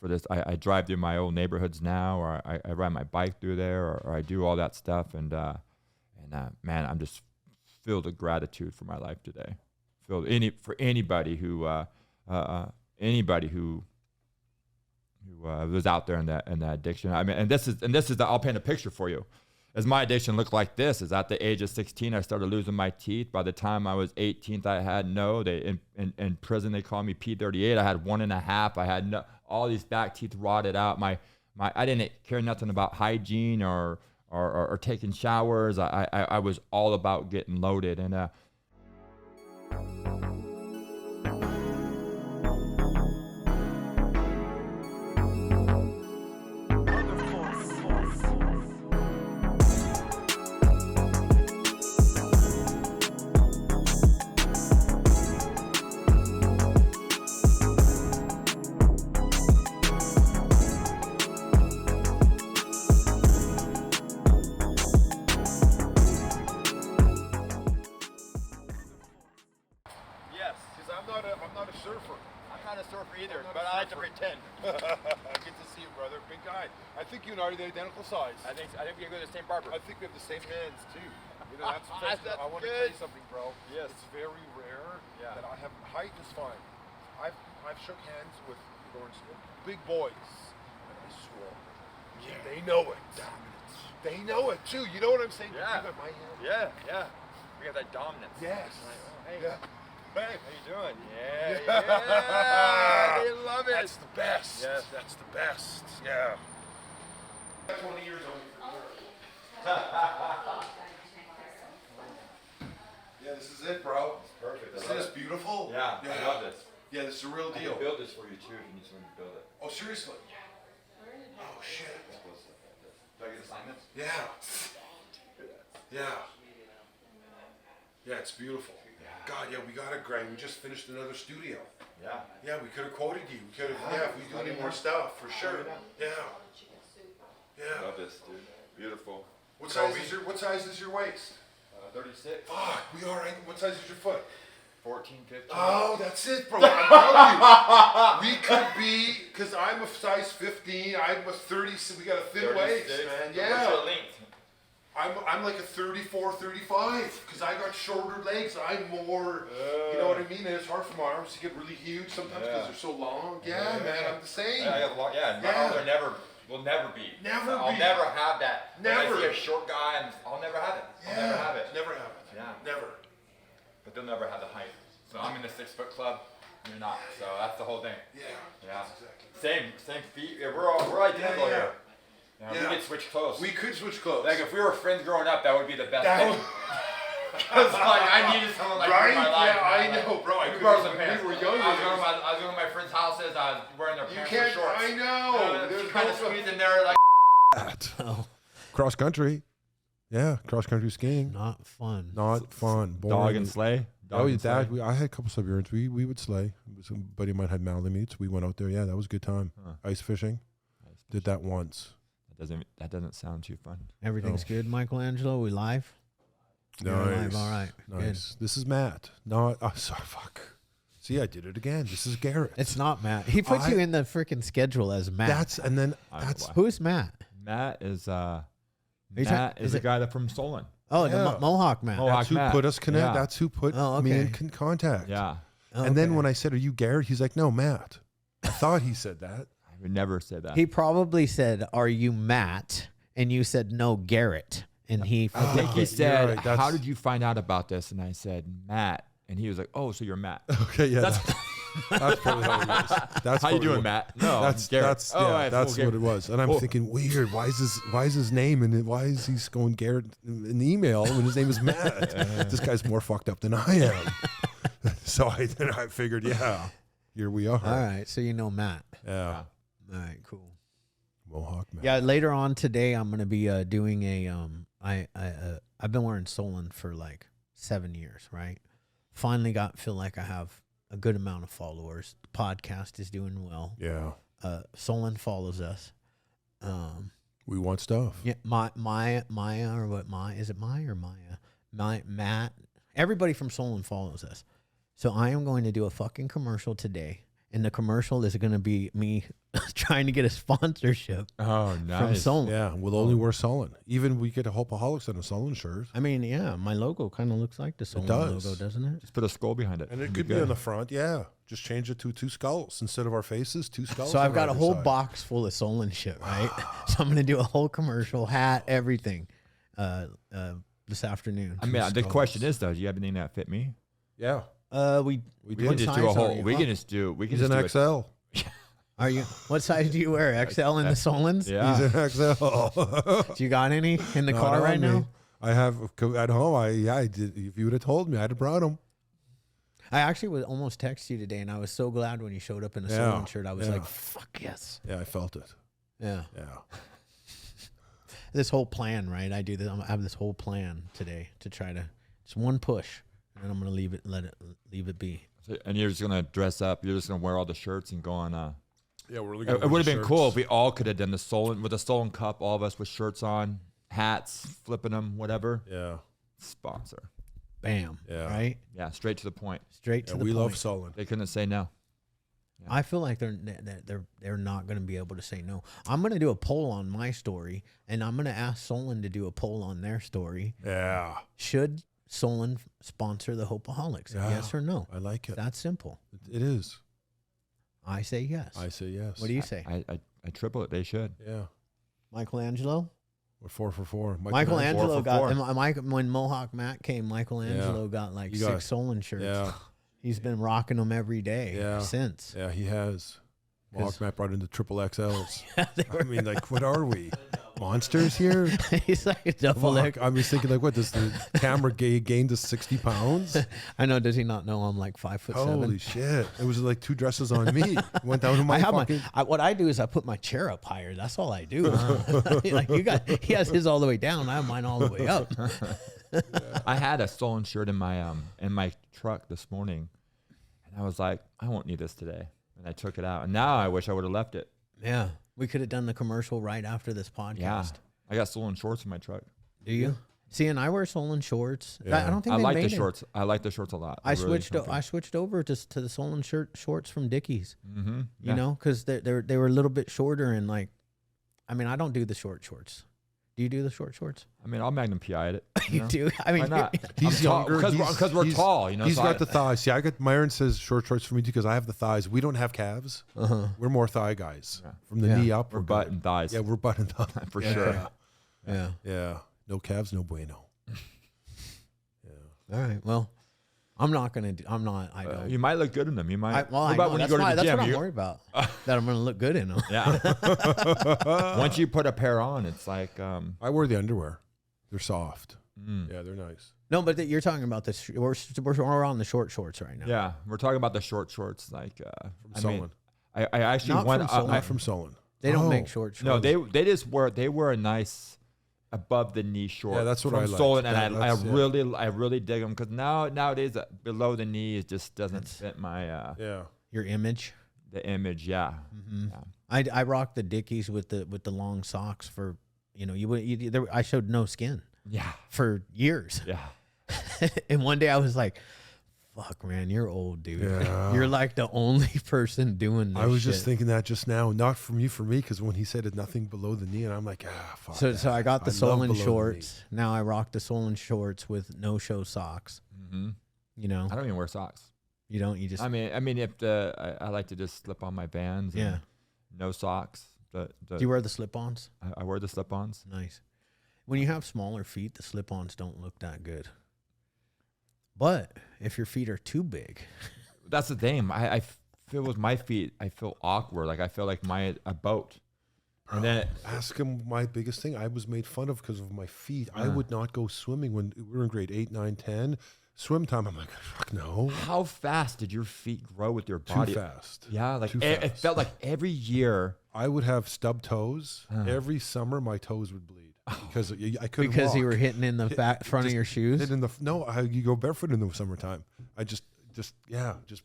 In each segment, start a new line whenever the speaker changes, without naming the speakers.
for this. I drive through my old neighborhoods now, or I ride my bike through there, or I do all that stuff. And man, I'm just filled with gratitude for my life today. For anybody who was out there in that addiction. I mean, and this is the, I'll paint a picture for you. As my addiction looked like this, is at the age of 16, I started losing my teeth. By the time I was 18, I had in prison, they called me P38. I had 1.5. I had all these back teeth rotted out. I didn't care nothing about hygiene or taking showers. I was all about getting loaded. And
size. I think we go to the same barber. I think we have the same hands too. You know, that's I want to tell you something, bro. Yes. It's very rare that I have height is fine. I've shook hands with big boys, and I swore. Yeah. They know it. Dominance. They know it too. You know what I'm saying?
Yeah.
You got my hand.
Yeah. We got that dominance.
Yes.
Hey.
Yeah. Hey.
How you doing? Yeah. They love it.
That's the best.
Yes.
That's the best. Yeah. 20 years old. Yeah, this is it, bro.
It's perfect.
Isn't this beautiful?
Yeah, I love this.
Yeah, this is a real deal.
I can build this for you too if you need someone to build it.
Oh, seriously? Oh, shit.
Do I get assignments?
Yeah. Yeah, it's beautiful. God, yeah, we got it, Greg. We just finished another studio.
Yeah.
Yeah, we could have quoted you. We could have, if we do any more stuff, for sure. Yeah.
I love this, dude. Beautiful.
What size is your waist?
36.
Fuck, we are. What size is your foot?
14, 15.
Oh, that's it, bro. I'm telling you. We could be, because I'm a size 15. I'm a 30, so we got a thin waist, man. Yeah.
What's your length?
I'm like a 34, 35, because I got shorter legs. I'm more, you know what I mean? And it's hard for my arms to get really huge sometimes because they're so long. Yeah, man, I'm the same.
My arms are will never be. I'll never have that.
Never.
When I see a short guy, and I'll never have it.
Yeah.
I'll never have it.
Never have it.
Yeah.
Never.
But they'll never have the height. So I'm in the 6 foot club. You're not. So that's the whole thing.
Yeah.
Yeah.
Exactly.
Same feet. Yeah, we're identical here. Yeah. We could switch clothes.
We could switch clothes.
Like if we were friends growing up, that would be the best thing. Because like I needed someone like
right?
in my life.
Yeah, I know, bro.
We borrowed some pants.
We were younger.
I was going to my friends' houses. I was wearing their pants and shorts.
I know.
There's kind of squeezed in there like.
Cross country. Yeah, cross country skiing.
Not fun.
Not fun. Boring.
Dog and sleigh.
I had a couple Siberians. We would sleigh. Somebody might have Malamutes. We went out there. Yeah, that was a good time. Ice fishing. Did that once.
That doesn't sound too fun.
Everything's good, Michelangelo. We live.
Nice.
Live. All right.
Nice. This is Matt. No, sorry. Fuck. See, I did it again. This is Garet.
It's not Matt. He puts you in the freaking schedule as Matt. Who's Matt?
Matt is the guy that from Solon.
Oh, the Mohawk Matt.
That's who
Matt.
put us connect.
Yeah.
That's who put me in contact.
Yeah.
And then when I said, "Are you Garet?" He's like, "No, Matt." I thought he said that.
I would never say that.
He probably said, "Are you Matt?" And you said, "No, Garet." And he
he said, right, "How did you find out about this?" And I said, "Matt." And he was like, "Oh, so you're Matt."
Okay, yeah. That's probably how it was. That's
how you doing, Matt? No,
that's what it was. And I'm thinking, weird. Why is his name and why is he going Garet in the email when his name is Matt? This guy's more fucked up than I am. So I figured, here we are.
All right, so you know Matt.
Yeah.
All right, cool.
Mohawk Matt.
Yeah, later on today, I'm gonna be doing a I've been wearing Solon for like 7 years, right? Finally feel like I have a good amount of followers. The podcast is doing well.
Yeah.
Solon follows us.
We want stuff.
Yeah, Maya or what? Is it Maya or Maya? Matt. Everybody from Solon follows us. So I am going to do a fucking commercial today, And the commercial is going to be me trying to get a sponsorship.
Oh, nice.
From Solon.
Yeah, we'll only wear Solon. Even we get a Hopeaholics on a Solon shirt.
I mean, yeah, my logo kind of looks like the Solon logo, doesn't it?
Just put a skull behind it.
And it could be on the front, yeah. Just change it to 2 skulls. Instead of our faces, 2 skulls.
So I've got a whole box full of Solon shit, right? So I'm going to do a whole commercial, hat, everything this afternoon.
I mean, the question is, though, do you have anything that fit me?
Yeah.
We
can just do a whole. We can just do. We can
He's
just
an
do
XL.
Are you? What size do you wear? XL in the Solons?
Yeah.
He's an XL.
Do you got any in the car right now?
I have at home. I did. If you would have told me, I'd have brought them.
I actually would almost text you today, and I was so glad when you showed up in a Solon shirt. I was like, "Fuck yes!"
Yeah, I felt it.
Yeah.
Yeah.
This whole plan, right? I have this whole plan today to try to just one push, and I'm gonna leave it be.
And you're just gonna dress up. You're just gonna wear all the shirts and go on.
Yeah, we're really.
It would have been cool if we all could have done the Solon with the Solon Cup. All of us with shirts on, hats, flipping them, whatever.
Yeah.
Sponsor.
Bam.
Yeah.
Right.
Yeah, straight to the point.
Straight to the
we
point.
love Solon.
They couldn't say no.
Yeah. I feel like they're not going to be able to say no. I'm going to do a poll on my story, and I'm going to ask Solon to do a poll on their story.
Yeah.
Should Solon sponsor the Hopeaholics?
Yeah.
Yes or no?
I like it.
That's simple.
It is.
I say yes.
I say yes.
What do you say?
I triple it. They should.
Yeah.
Michelangelo?
We're 4 for 4.
Michelangelo got, when Mohawk Matt came, Michelangelo got like 6 Solon shirts.
Yeah.
He's been rocking them every day since.
Yeah, he has. Mohawk Matt brought in the triple XLs. I mean, like, what are we? Monsters here?
He's like a double X.
I was thinking, like, what, does the camera gained us 60 pounds?
I know. Does he not know I'm like 5'7"?
Holy shit. It was like 2 dresses on me. Went down to my
what I do is I put my chair up higher. That's all I do. Like he has his all the way down. I have mine all the way up.
I had a Solon shirt in my truck this morning, and I was like, I won't need this today. And I took it out. And now I wish I would have left it.
Yeah. We could have done the commercial right after this podcast.
Yeah. I got Solon shorts in my truck.
Do you? See, and I wear Solon shorts.
Yeah.
I don't think
I
they
like
made
the shorts. I like the shorts a lot.
I switched over to the Solon shorts from Dickies.
Mm-hmm.
You know, because they were a little bit shorter and like, I mean, I don't do the short shorts. Do you do the short shorts?
I mean, I'll Magnum PI it.
You do? I mean,
why not?
He's younger
because we're tall. You know,
he's got the thighs. See, Myron says short shorts for me too because I have the thighs. We don't have calves. We're more thigh guys.
Yeah.
From the knee up,
we're butt and thighs.
Yeah, we're butt and thighs
for sure.
Yeah. No calves, no bueno.
All right. Well, I'm not gonna. I don't.
You might look good in them. You might.
What about when you go to the gym? That's what I'm worried about. That I'm gonna look good in them.
Yeah. Once you put a pair on, it's like.
I wear the underwear. They're soft. Yeah, they're nice.
No, but you're talking about this. We're on the short shorts right now.
Yeah, we're talking about the short shorts. Like
from Solon.
I actually went
not from Solon.
They don't make short shorts.
No, they just wear a nice above the knee short.
Yeah, that's what
from
I like.
Solon, and I really dig them because nowadays below the knee it just doesn't fit my
your image.
The image, yeah.
Mm-hmm. Yeah. I rock the Dickies with the long socks for I showed no skin.
Yeah.
For years.
Yeah.
And one day I was like, fuck, man, you're old, dude.
Yeah.
You're like the only person doing this.
I was just thinking that just now. Not from you, for me, because when he said it, nothing below the knee, and I'm like, fuck.
So I got the Solon shorts. Now I rock the Solon shorts with no-show socks.
Mm-hmm.
You know?
I don't even wear socks.
You don't? You just...
I mean, if I like to just slip on my Vans. And no socks. Do
you wear the slip-ons?
I wear the slip-ons.
Nice. When you have smaller feet, the slip-ons don't look that good. But if your feet are too big,
that's the thing. I feel with my feet, I feel awkward. Like I feel like a boat. And then
ask him my biggest thing. I was made fun of because of my feet. I would not go swimming when we were in grade 8, 9, 10. Swim time, I'm like, fuck no.
How fast did your feet grow with your body?
Too fast.
Yeah, like
Too fast.
It felt like every year
I would have stub toes. Every summer, my toes would bleed because I couldn't.
Because
walk.
you were hitting in the front of your shoes.
You go barefoot in the summertime. I just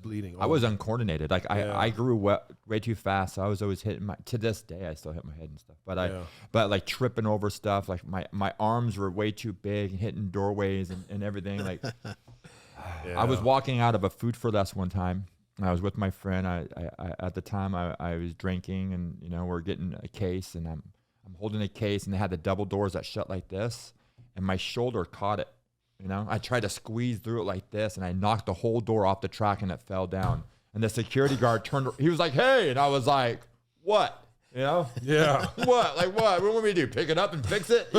bleeding.
I was uncoordinated. Like I grew way too fast. So I was always hitting to this day I still hit my head and stuff. But like tripping over stuff. Like my arms were way too big and hitting doorways and everything. Like I was walking out of a Food for Less one time I was with my friend. I at the time I was drinking, and we're getting a case, and I'm holding a case, and they had the double doors that shut like this, and my shoulder caught it. I tried to squeeze through it like this, and I knocked the whole door off the track, and it fell down. And the security guard turned. He was like, "Hey," and I was like, "What?" Yeah. What? Like what? What want me to do? Pick it up and fix it?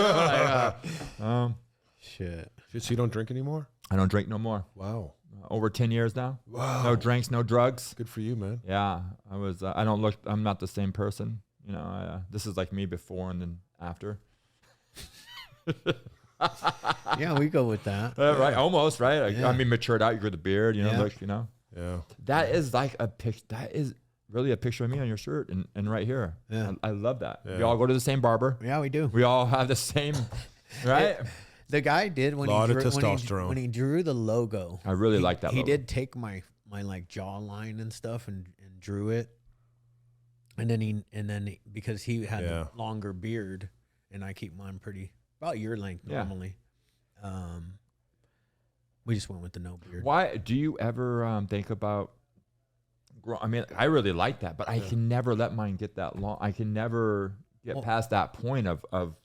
Shit.
So you don't drink anymore?
I don't drink no more.
Wow.
Over 10 years now.
Wow.
No drinks, no drugs.
Good for you, man.
Yeah. I'm not the same person. This is like me before and then after.
Yeah, we go with that.
Right. Almost, right? I mean, matured out. You grew the beard,
Yeah.
That is like a picture. That is really a picture of me on your shirt and right here. Yeah. I love that. Yeah. We all go to the same barber.
Yeah, we do.
We all have the same, right?
The guy did when he drew the logo.
I really like that logo.
He did take my like jawline and stuff and drew it. And then because he had a longer beard, and I keep mine pretty about your length normally. We just went with the no beard.
Why do you ever think about? I mean, I really like that, but I can never let mine get that long. I can never get past that point of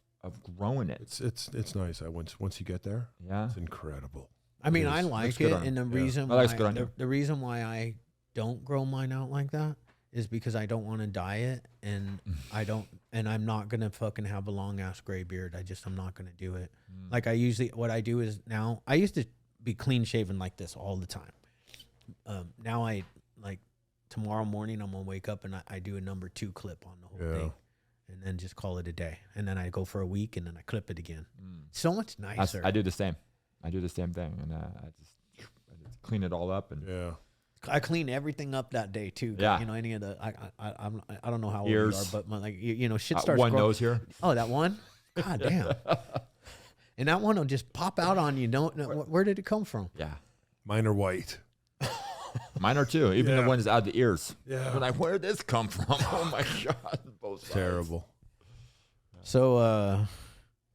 growing it.
It's nice. Once you get there, it's incredible.
I mean, I like it, and the reason why I don't grow mine out like that is because I don't want to dye it, and I'm not gonna fucking have a long ass gray beard. I'm not gonna do it. Like what I do is now I used to be clean shaven like this all the time. Now I like tomorrow morning I'm gonna wake up and I do a number 2 clip on the whole thing. And then just call it a day. And then I go for a week, and then I clip it again. So much nicer.
I do the same. I do the same thing. And I just clean it all up. And
I clean everything up that day, too.
Yeah.
Any of the, I don't know how old
ears.
you are, but shit starts
one
growing.
Nose here.
Oh, that one? God damn. And that one will just pop out on you. Where did it come from?
Yeah.
Mine are white.
Mine are too. Even the ones out of the ears.
Yeah.
I'm like, where did this come from? Oh my God. Both sides.
Terrible.
So,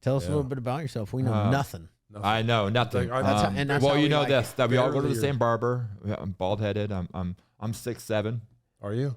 tell us a little bit about yourself. We know nothing.
I know nothing.
Well,
you know this, that we all go to the same barber. I'm bald headed. I'm 6'7".
Are you?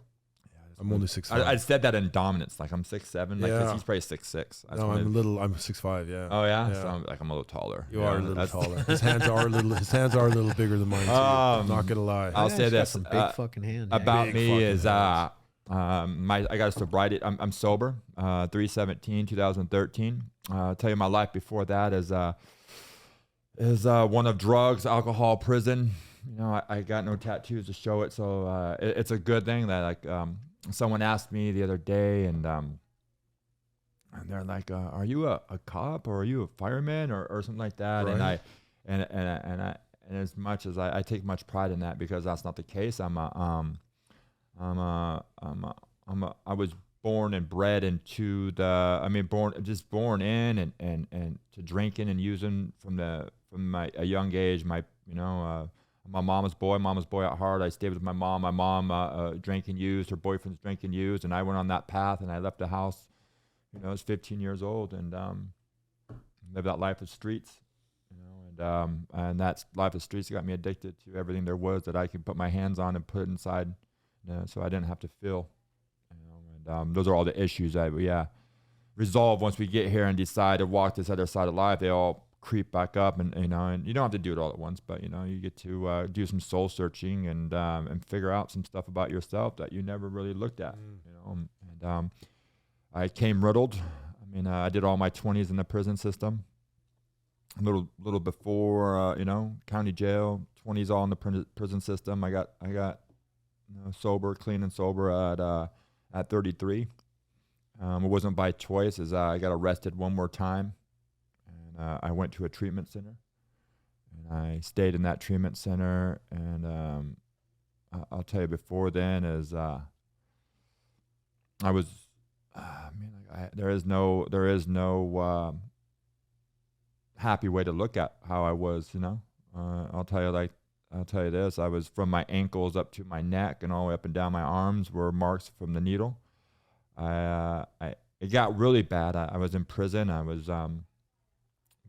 I'm only 6'5".
I said that in dominance, like I'm 6'7". Like 'cause he's probably 6'6".
No, I'm 6'5". Yeah.
Oh yeah. So I'm a little taller.
You are a little taller. His hands are a little bigger than mine too. I'm not gonna lie.
I'll say this.
Some big fucking hands.
About me is I got a sobriety. I'm sober. 3/17/2013. I'll tell you my life before that is one of drugs, alcohol, prison. I got no tattoos to show it, so it's a good thing that someone asked me the other day, and they're like, "Are you a cop or are you a fireman or something like that?" Right. And as much as I take much pride in that, because that's not the case. I was born and bred into born in and to drinking and using from a young age. I'm a mama's boy at heart. I stayed with my mom. My mom drank and used. Her boyfriend's drank and used, and I went on that path. And I left the house. I was 15 years old, and lived that life of streets. And that life of streets got me addicted to everything there was that I could put my hands on and put inside, so I didn't have to feel. And those are all the issues I resolve once we get here and decide to walk this other side of life. They all creep back up, and you don't have to do it all at once, but you get to do some soul searching and figure out some stuff about yourself that you never really looked at. And I came riddled. I did all my 20s in the prison system. A little before county jail, 20s all in the prison system. I got sober, clean and sober at 33. It wasn't by choice, as I got arrested one more time. I went to a treatment center, and I stayed in that treatment center. And I'll tell you, before then, I was, there is no happy way to look at how I was. I'll tell you this: I was from my ankles up to my neck and all the way up and down my arms were marks from the needle. It got really bad. I was in prison. I was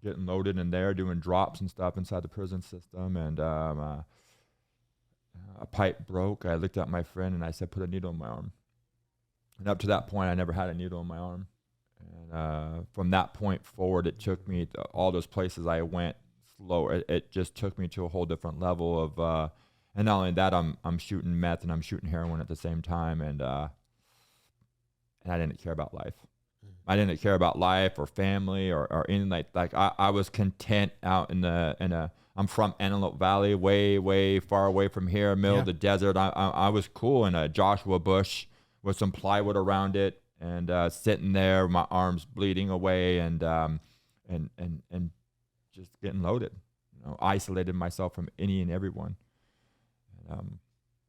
getting loaded in there, doing drops and stuff inside the prison system. And a pipe broke. I looked at my friend and I said, put a needle in my arm. And up to that point, I never had a needle in my arm. And from that point forward, it took me to all those places I went slower. It just took me to a whole different level of, and not only that, I'm shooting meth and I'm shooting heroin at the same time. And I didn't care about life. I didn't care about life or family or anything like I was content out in I'm from Antelope Valley, way far away from here, middle of the desert. I was cool in a Joshua bush with some plywood around it and sitting there, my arms bleeding away and just getting loaded. Isolated myself from any and everyone.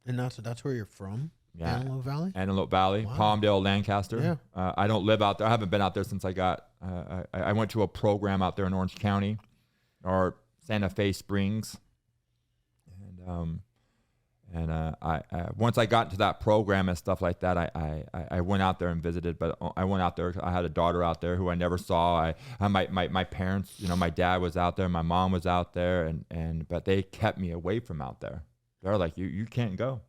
And that's where you're from?
Yeah.
Antelope Valley?
Antelope Valley, wow. Palmdale, Lancaster. Yeah. I don't live out there. I haven't been out there since I went to a program out there in Orange County or Santa Fe Springs. And I once I got into that program and stuff like that, I went out there and visited, but I went out there. I had a daughter out there who I never saw. My parents, my dad was out there, my mom was out there, but they kept me away from out there. They're like, you can't go.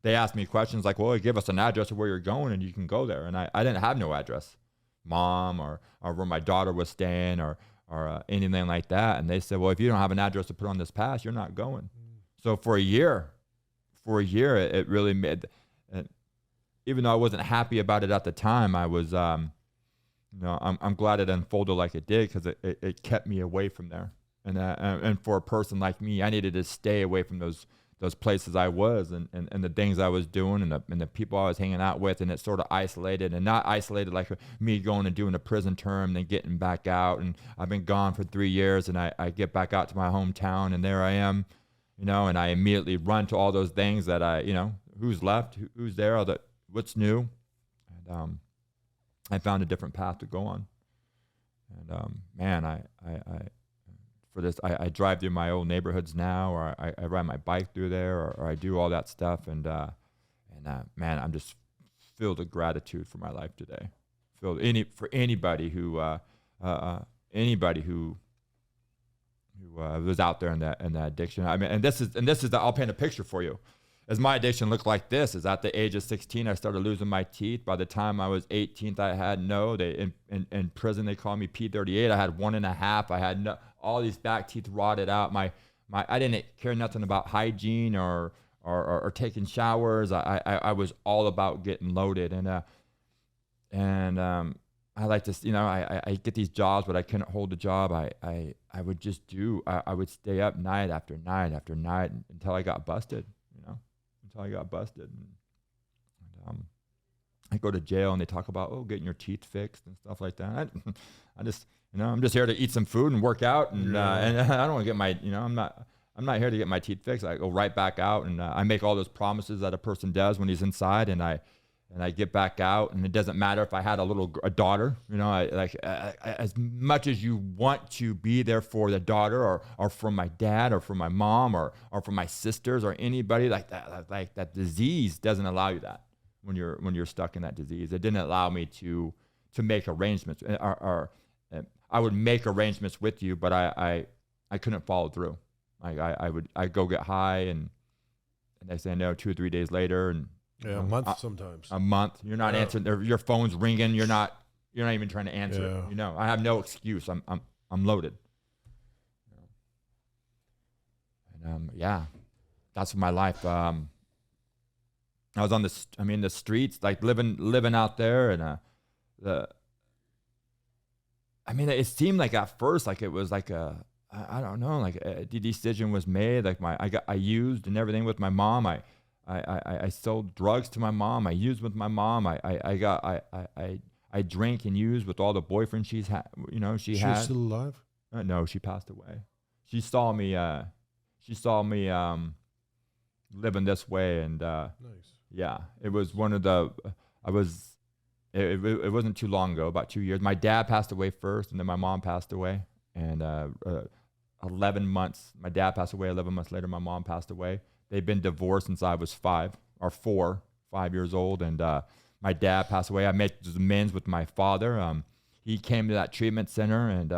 They asked me questions like, well, give us an address of where you're going and you can go there. And I didn't have no address, mom, or where my daughter was staying or anything like that. And they said, well, if you don't have an address to put on this pass, you're not going. So for a year, it really made, even though I wasn't happy about it at the time, I was, I'm glad it unfolded like it did because it kept me away from there. And for a person like me, I needed to stay away from those places I was and the things I was doing and the people I was hanging out with, and it sort of isolated, and not isolated like me going and doing a prison term, then getting back out. And I've been gone for 3 years, and I get back out to my hometown, and there I am, and I immediately run to all those things that who's left, who's there, what's new. And I found a different path to go on. And man, for this, I drive through my old neighborhoods now, or I ride my bike through there, or I do all that stuff, and man, I'm just filled with gratitude for my life today. For anybody who was out there in that addiction. I mean, and this is I'll paint a picture for you. As my addiction looked like this, is at the age of 16, I started losing my teeth. By the time I was 18, I had in prison, they called me P38. I had 1.5. I had all these back teeth rotted out. I didn't care nothing about hygiene or taking showers. I was all about getting loaded. And I like to, I get these jobs, but I couldn't hold a job. I would just I would stay up night after night after night until I got busted. Until I got busted. And I go to jail and they talk about, getting your teeth fixed and stuff like that. I just, I'm just here to eat some food and work out. And and I don't want to get my, I'm not here to get my teeth fixed. I go right back out and I make all those promises that a person does when he's inside. And I get back out, and it doesn't matter if I had a daughter, as much as you want to be there for the daughter or for my dad or for my mom or for my sisters or anybody like that disease doesn't allow you that when you're stuck in that disease. It didn't allow me to make arrangements or I would make arrangements with you, but I couldn't follow through. I'd go get high and they say no 2 or 3 days later, and
a month sometimes.
A month. You're not answering. Your phone's ringing. You're not even trying to answer it. I have no excuse. I'm loaded. And that's my life. I was on the streets, like living out there, and it seemed like at first, like it was like I don't know, like a decision was made. Like I used and everything with my mom. I sold drugs to my mom. I used with my mom. I drank and used with all the boyfriends she's had. She's
still alive?
No, she passed away. She saw me. Living this way, and
nice.
Yeah, it was one of the. It wasn't too long ago, about 2 years. My dad passed away first, and then my mom passed away. And 11 months. My dad passed away. 11 months later, my mom passed away. They've been divorced since I was 5 years old. And my dad passed away. I made amends with my father. He came to that treatment center, and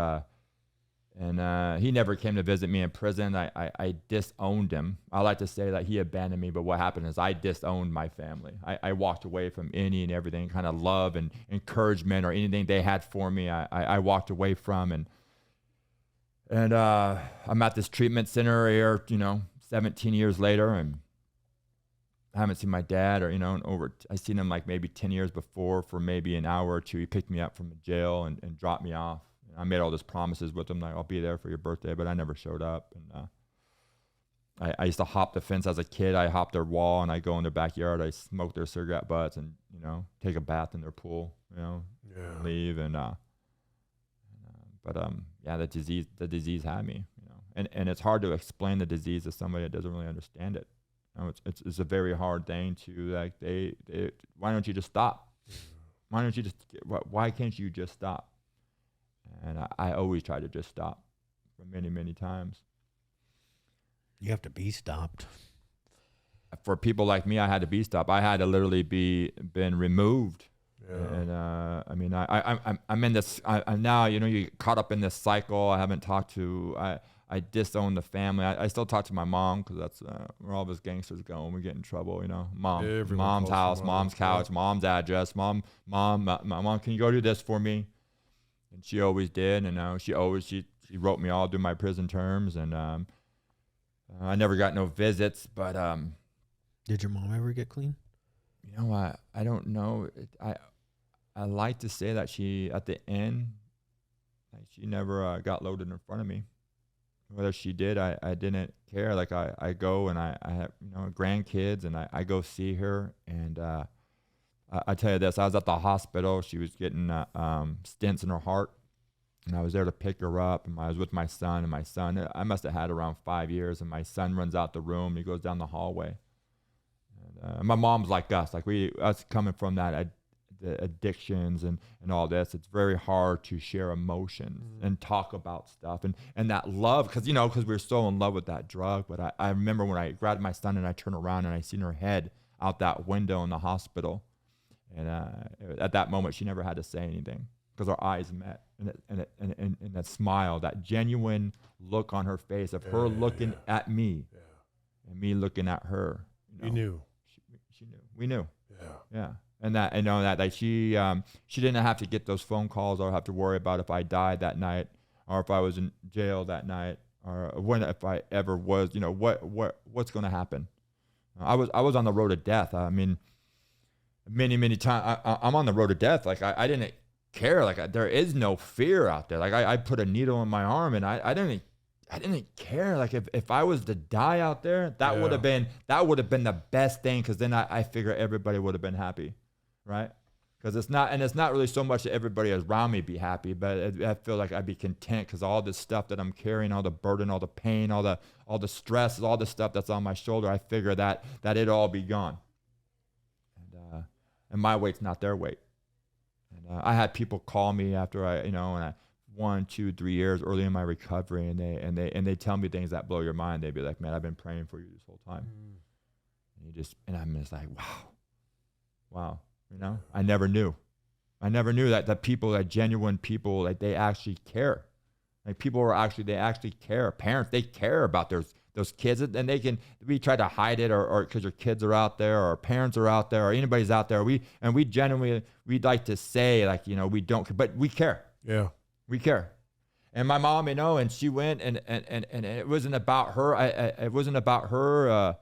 And he never came to visit me in prison. I disowned him. I like to say that he abandoned me, but what happened is I disowned my family. I walked away from any and everything, kind of love and encouragement or anything they had for me. I walked away from, and I'm at this treatment center here, 17 years later, and I haven't seen my dad I seen him like maybe 10 years before for maybe an hour or two. He picked me up from the jail and dropped me off. I made all these promises with him, like, I'll be there for your birthday, but I never showed up. And I used to hop the fence as a kid. I hopped their wall and I go in their backyard. I smoke their cigarette butts and, take a bath in their pool, leave. The disease had me, and it's hard to explain the disease to somebody that doesn't really understand it. It's a very hard thing to why don't you just stop? Why can't you just stop? And I always try to just stop for many, many times.
You have to be stopped.
For people like me, I had to be stopped. I had to literally been removed.
Yeah.
And I'm in this. I'm now, you get caught up in this cycle. I haven't talked to. I disown the family. I still talk to my mom because that's where all those gangsters go when we get in trouble. Mom's house, mom's couch, mom's address, mom, can you go do this for me? And she always did, and she wrote me all through my prison terms, and I never got no visits. But
did your mom ever get clean?
I don't know. I like to say that she at the end, she never got loaded in front of me. Whether she did, I didn't care. Like I go and I have grandkids, and I go see her, and I tell you this, I was at the hospital. She was getting stents in her heart, and I was there to pick her up, and I was with my son, and my son, I must have had around 5 years, and my son runs out the room, and he goes down the hallway. And my mom's like us coming from that the addictions and all this, it's very hard to share emotions and talk about stuff and that love, because we're so in love with that drug. But I remember when I grabbed my son and I turned around and I seen her head out that window in the hospital. And at that moment, she never had to say anything because our eyes met, and that smile, that genuine look on her face of her looking at me, and me looking at her.
You knew.
She knew. We knew.
Yeah.
And that she didn't have to get those phone calls or have to worry about if I died that night or if I was in jail that night or if I ever was. What's going to happen? I was on the road to death. I mean, many times I'm on the road to death. Like I didn't care. Like there is no fear out there. Like I put a needle in my arm and I didn't care. Like if I was to die out there, that would have been the best thing. Cause then I figure everybody would have been happy. Right. Cause it's not really so much that everybody around me be happy, but I feel like I'd be content. Cause all this stuff that I'm carrying, all the burden, all the pain, all the stress, all the stuff that's on my shoulder, I figure that it all be gone. And my weight's not their weight. And I had people call me after and 1, 2, 3 years early in my recovery, and they tell me things that blow your mind. They'd be like, "Man, I've been praying for you this whole time." And I'm just like, wow. I never knew that people, that genuine people, like they actually care. Like people they actually care. Parents, they care about those kids, and we try to hide it or because your kids are out there or parents are out there or anybody's out there. We genuinely, we'd like to say like, we don't, but we care.
Yeah.
We care. And my mom, and she went and it wasn't about her. It wasn't about her.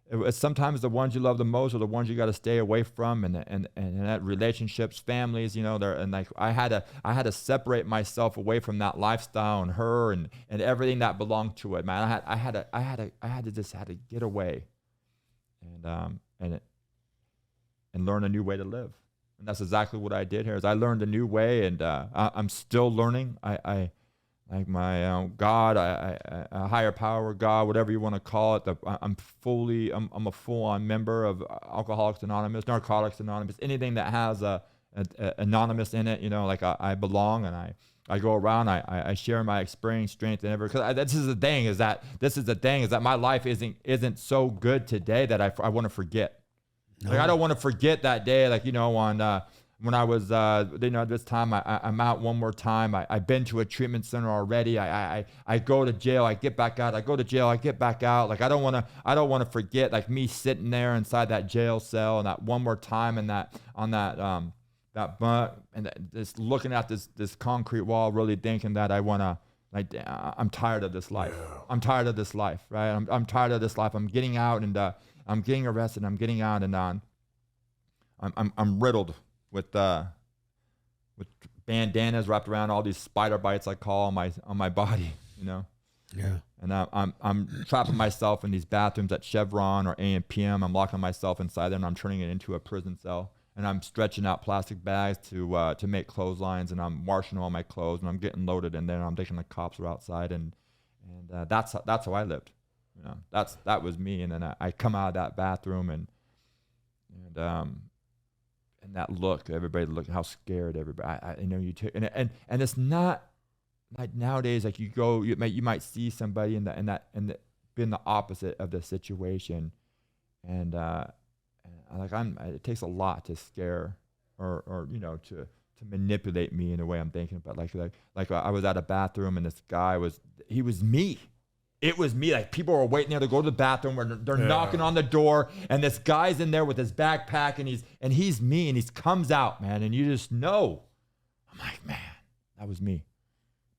It was sometimes the ones you love the most are the ones you got to stay away from, and that relationships, families, and like I had to separate myself away from that lifestyle and her and everything that belonged to it, man. I had to get away and learn a new way to live. And that's exactly what I did here. Is I learned a new way, and I'm still learning. I like my God, a higher power, God, whatever you want to call it. I'm a full-on member of Alcoholics Anonymous, Narcotics Anonymous, anything that has a anonymous in it. Like I belong, and I go around. I share my experience, strength, and everything. Because this is the thing is that my life isn't so good today that I want to forget. No. Like I don't want to forget that day, like on when I was, this time I'm out one more time. I've been to a treatment center already. I go to jail. I get back out. I go to jail. I get back out. Like I don't want to forget like me sitting there inside that jail cell and that one more time and that butt and just looking at this concrete wall, really thinking that I'm tired of this life. Yeah. I'm tired of this life, right? I'm tired of this life. I'm getting out and I'm getting arrested. I'm getting out and I'm riddled with bandanas wrapped around all these spider bites I call on my body,
Yeah.
And I'm trapping myself in these bathrooms at Chevron or A&PM. I'm locking myself inside there and I'm turning it into a prison cell. And I'm stretching out plastic bags to make clotheslines, and I'm washing all my clothes, and I'm getting loaded, and then I'm thinking the cops are outside, and that's how I lived. That was me. And then I come out of that bathroom, and that look, everybody look how scared everybody. And it's not like nowadays. Like you might see somebody and being the opposite of the situation, and it takes a lot to scare or to manipulate me in the way I'm thinking about. Like I was at a bathroom and this guy he was me. It was me. Like people were waiting there to go to the bathroom where they're knocking on the door and this guy's in there with his backpack and he's me and he comes out, man, and you just know. I'm like, man, that was me.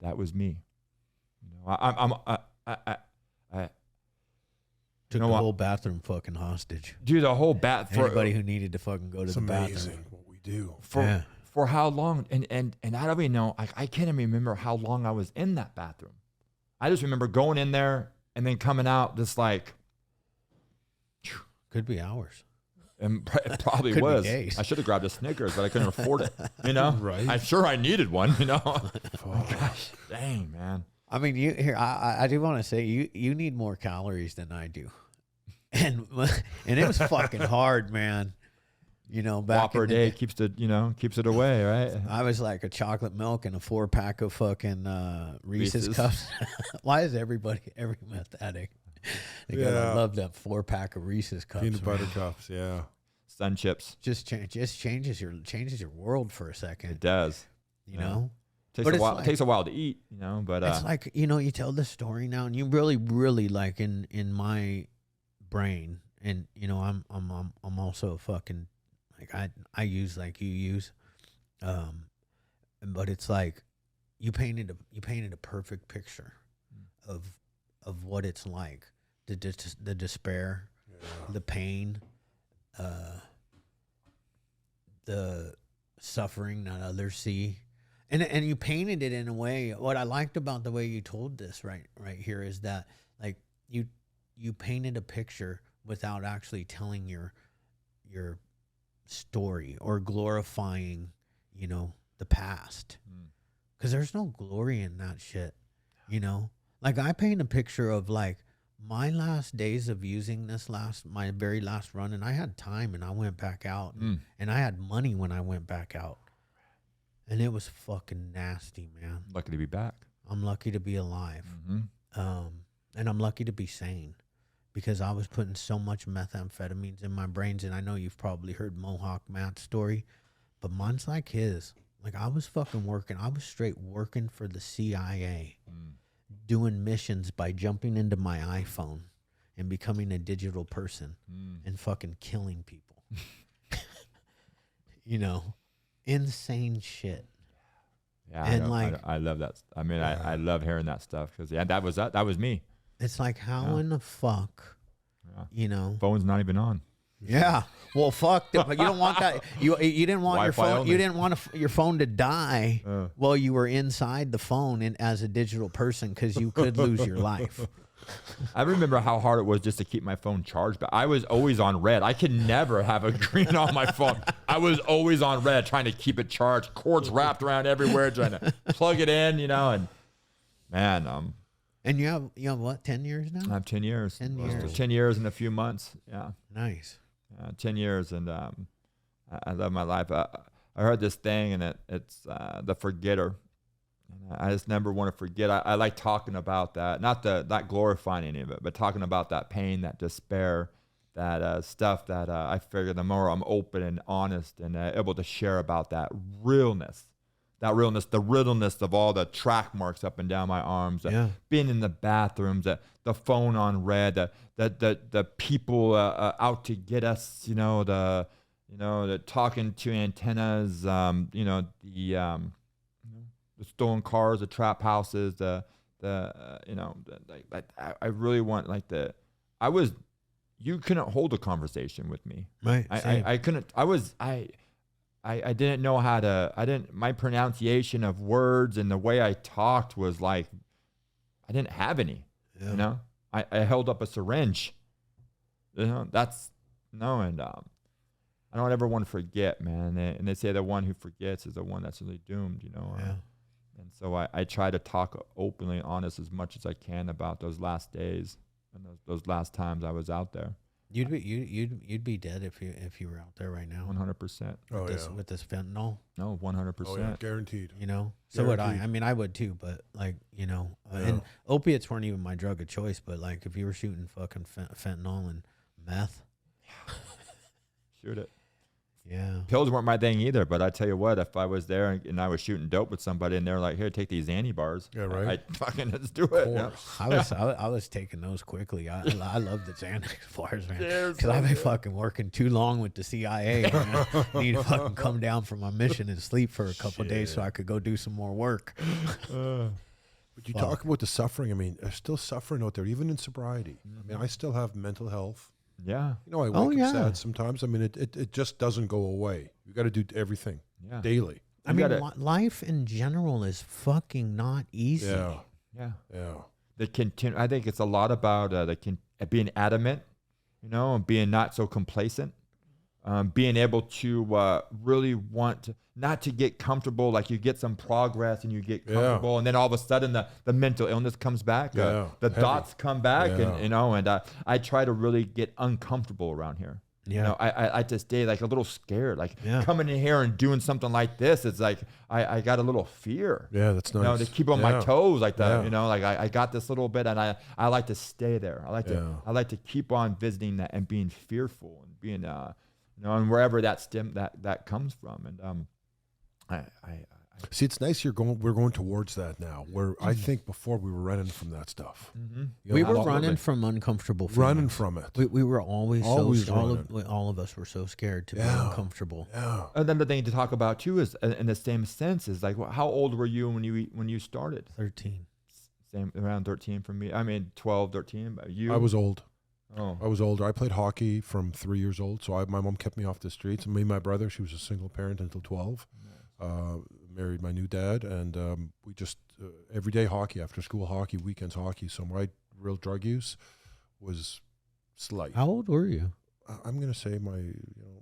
That was me.
Took the whole bathroom fucking hostage.
Dude, the whole
anybody who needed to fucking go to the bathroom.
It's amazing what we do.
For how long? And I don't even know. I can't even remember how long I was in that bathroom. I just remember going in there and then coming out just like.
Could be hours.
And it probably
Could
was.
Be days.
I should have grabbed a Snickers, but I couldn't afford it.
Right.
I'm sure I needed one. Gosh, dang, man.
I mean, I do want to say you need more calories than I do, and it was fucking hard, man. Back
Whopper a day keeps it away, right?
I was like a chocolate milk and a 4-pack of fucking Reese's cups. Why is every meth addict? I love that 4-pack of Reese's cups.
Peanut butter cups, yeah.
Sun chips.
Just changes your world for a second.
It does.
You know.
It takes a while to eat, but
it's like, you tell the story now and you really, really like in my brain and I'm also a fucking like I use like you use but it's like you painted a perfect picture of what it's like, the despair, the pain, the suffering that others see. And you painted it in a way. What I liked about the way you told this right here is that like you painted a picture without actually telling your story or glorifying, the past. Because there's no glory in that shit, Like I paint a picture of like my last days of using my very last run, and I had time and I went back out and I had money when I went back out. And it was fucking nasty, man.
Lucky to be back.
I'm lucky to be alive.
Mm-hmm.
And I'm lucky to be sane because I was putting so much methamphetamines in my brains. And I know you've probably heard Mohawk Matt's story, but mine's like his. Like I was fucking working. I was straight working for the CIA, doing missions by jumping into my iPhone and becoming a digital person and fucking killing people. Insane shit.
Yeah,
and
I love that. I mean, I love hearing that stuff because that was me.
It's like how in the fuck,
Phone's not even on.
Yeah. Well, fuck. You don't want that. You didn't want your phone. Only. You didn't want your phone to die while you were inside the phone and as a digital person because you could lose your life.
I remember how hard it was just to keep my phone charged, but I was always on red. I could never have a green on my phone. I was always on red trying to keep it charged, cords wrapped around everywhere, trying to plug it in, and man,
and you have what, 10 years now?
I have 10 years.
10 years.
10 years in a few months. Yeah.
Nice.
10 years, and I love my life. I heard this thing, and it's the forgetter. I just never want to forget. I like talking about that, not glorifying any of it, but talking about that pain, that despair, stuff that I figure the more I'm open and honest and able to share about that realness, the riddleness of all the track marks up and down my arms, being in the bathrooms, the phone on red, the people out to get us, the talking to antennas, the stolen cars, the trap houses, I really want you couldn't hold a conversation with me.
Right.
I couldn't, I didn't know how to, my pronunciation of words and the way I talked was like, I didn't have any, I held up a syringe, and I don't ever want to forget, man. And they say the one who forgets is the one that's really doomed, And so I try to talk openly and honest as much as I can about those last days and those last times I was out there.
You'd be dead if you were out there right now.
100%.
With this fentanyl.
No, 100%.
Oh, yeah, guaranteed.
So would I. I mean, I would too, but and opiates weren't even my drug of choice. But like, if you were shooting fucking fentanyl and meth,
shoot it.
Yeah.
Pills weren't my thing either, but I tell you what, if I was there and I was shooting dope with somebody and they're like, here, take these anti-bars. Yeah, right. I fucking, let's do it. Yeah.
I was taking those quickly. I love the Xanax bars, man. Because I've been fucking working too long with the CIA. Man. I need to fucking come down from my mission and sleep for a couple of days so I could go do some more work.
But you talk about the suffering. I mean, there's still suffering out there, even in sobriety. I mean, I still have mental health.
Yeah.
I wake up sad sometimes. I mean, it just doesn't go away. You got to do everything daily.
I mean, life in general is fucking not easy.
Yeah.
I think it's a lot about being adamant, and being not so complacent. Being able to really want not to get comfortable, like you get some progress and you get comfortable, and then all of a sudden the mental illness comes back, the dots come back, and I try to really get uncomfortable around here. I just stay like a little scared, like coming in here and doing something like this. It's like I got a little fear.
Yeah, that's nice.
To keep on my toes, like that. Like I got this little bit, and I like to stay there. I like to keep on visiting that and being fearful and being and wherever that comes from, and
see, it's nice we're going towards that now. Where I think before we were running from that stuff.
Mm-hmm. We were running from uncomfortable feelings.
Running from it.
We were always all of us were so scared to be uncomfortable.
Yeah.
Another thing to talk about too is, in the same sense, is like, how old were you when you started?
13.
Same, around 13 for me. I mean, 12, 13. You?
I was old.
Oh.
I was older. I played hockey from 3 years old, so my mom kept me off the streets. And me and my brother, she was a single parent until 12. Married my new dad, and we just every day hockey, after school hockey, weekends hockey. So my real drug use was slight.
How old were you?
I'm gonna say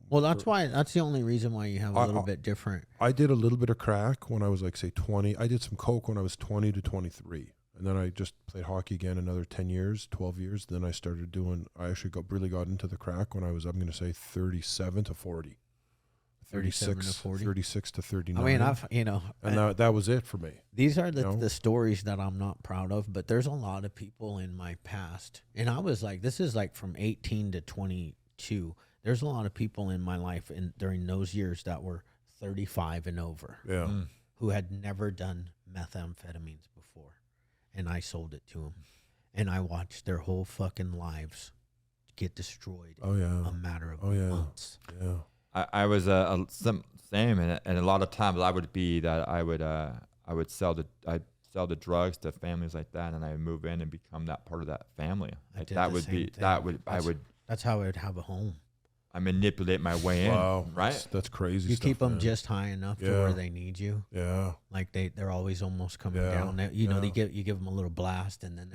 Well, that's the only reason why you have a little bit different.
I did a little bit of crack when I was like, say, 20. I did some coke when I was 20 to 23. And then I just played hockey again another 10 years, 12 years. Then I started I actually really got into the crack when I was, I'm going to say 37 to 40.
37 to 40?
36 to 39.
I mean,
and that was it for me.
These are the stories that I'm not proud of, but there's a lot of people in my past. And I was like, this is like from 18 to 22. There's a lot of people in my life during those years that were 35 and over.
Yeah.
Who had never done methamphetamines before. And I sold it to them. And I watched their whole fucking lives get destroyed in a matter of months.
Yeah.
I was same, and a lot of times I would be that I would sell the drugs to families like that, and I would move in and become that part of that family. That's
how I would have a home.
I manipulate my way in.
Wow,
right?
That's crazy.
You
stuff,
keep them
man.
just high enough to where they need you.
Yeah,
like they're always almost coming down. You give them a little blast, and then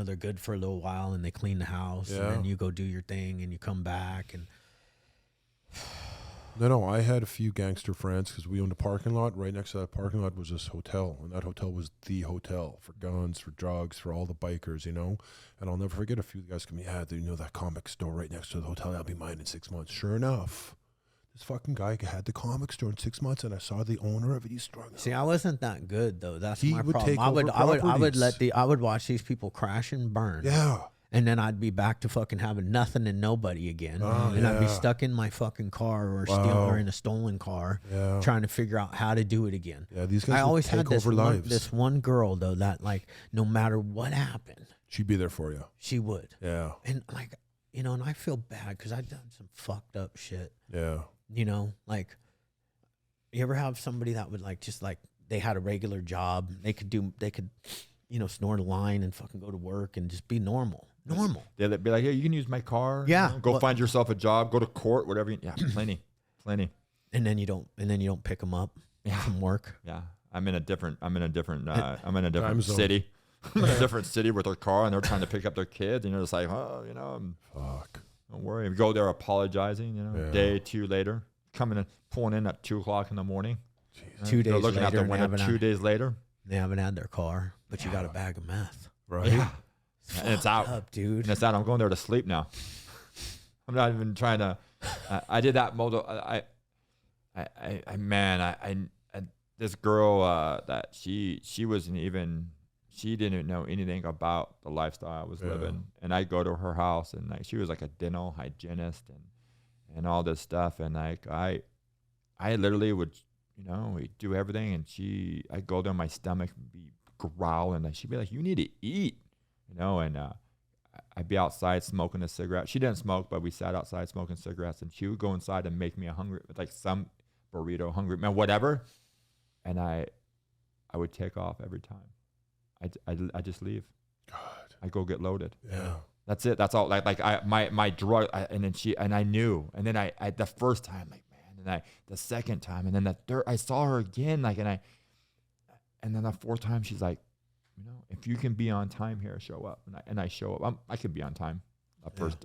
they're good for a little while, and they clean the house, and then you go do your thing, and you come back, and.
No, I had a few gangster friends because we owned a parking lot. Right next to that parking lot was this hotel, and that hotel was the hotel for guns, for drugs, for all the bikers, And I'll never forget a few guys come, that comic store right next to the hotel. I'll be mine in 6 months. Sure enough, this fucking guy had the comic store in 6 months, and I saw the owner of it. He's struggling.
See, I wasn't that good though. That's
my
problem.
Take
I would watch these people crash and burn.
Yeah.
And then I'd be back to fucking having nothing and nobody again. And I'd be stuck in my fucking car or in a stolen car trying to figure out how to do it again.
Yeah, these guys
I always had this
this
one girl, though, that, like, no matter what happened,
she'd be there for you.
she would.
Yeah.
And, like, you know, and I feel bad because I've done some fucked up shit.
Yeah.
You know, like, you ever have somebody that would, like, just, like, they had a regular job. They could, you know, snort a line and fucking go to work and just be normal.
They'd be like, hey, you can use my car.
Yeah.
You know, go find yourself a job. Go to court. Whatever. Yeah, plenty.
And then you don't pick them up from work.
Yeah. I'm in a different
Time
city. I'm in a different city with their car, and they're trying to pick up their kids, and you're just like, oh, you know,
Fuck.
don't worry. We go there apologizing, you know, day 2 later, pulling in at 2:00 in the morning.
2 days
looking
later,
at the window 2 days later.
they haven't had their car, but you got a bag of meth.
Right.
Yeah. And it's out.
Up, dude.
And it's out. I'm going there to sleep now. I'm not even trying to. I did that model. This girl that she wasn't even. She didn't know anything about the lifestyle I was living. And I go to her house, and like she was like a dental hygienist and all this stuff. And like I literally would, you know, we do everything. And I go there, my stomach would be growling, and she'd be like, "You need to eat." You know, and I'd be outside smoking a cigarette. She didn't smoke, but we sat outside smoking cigarettes, and she would go inside and make me like some burrito, hungry man, whatever. And I would take off every time. I just leave.
God.
I go get loaded.
Yeah.
That's it. That's all. My drug. And then I knew. And then I the first time, like, man, and the second time, and then the third, I saw her again, like, and then the fourth time, she's like, you know, if you can be on time here, show up. And I show up. I could be on time.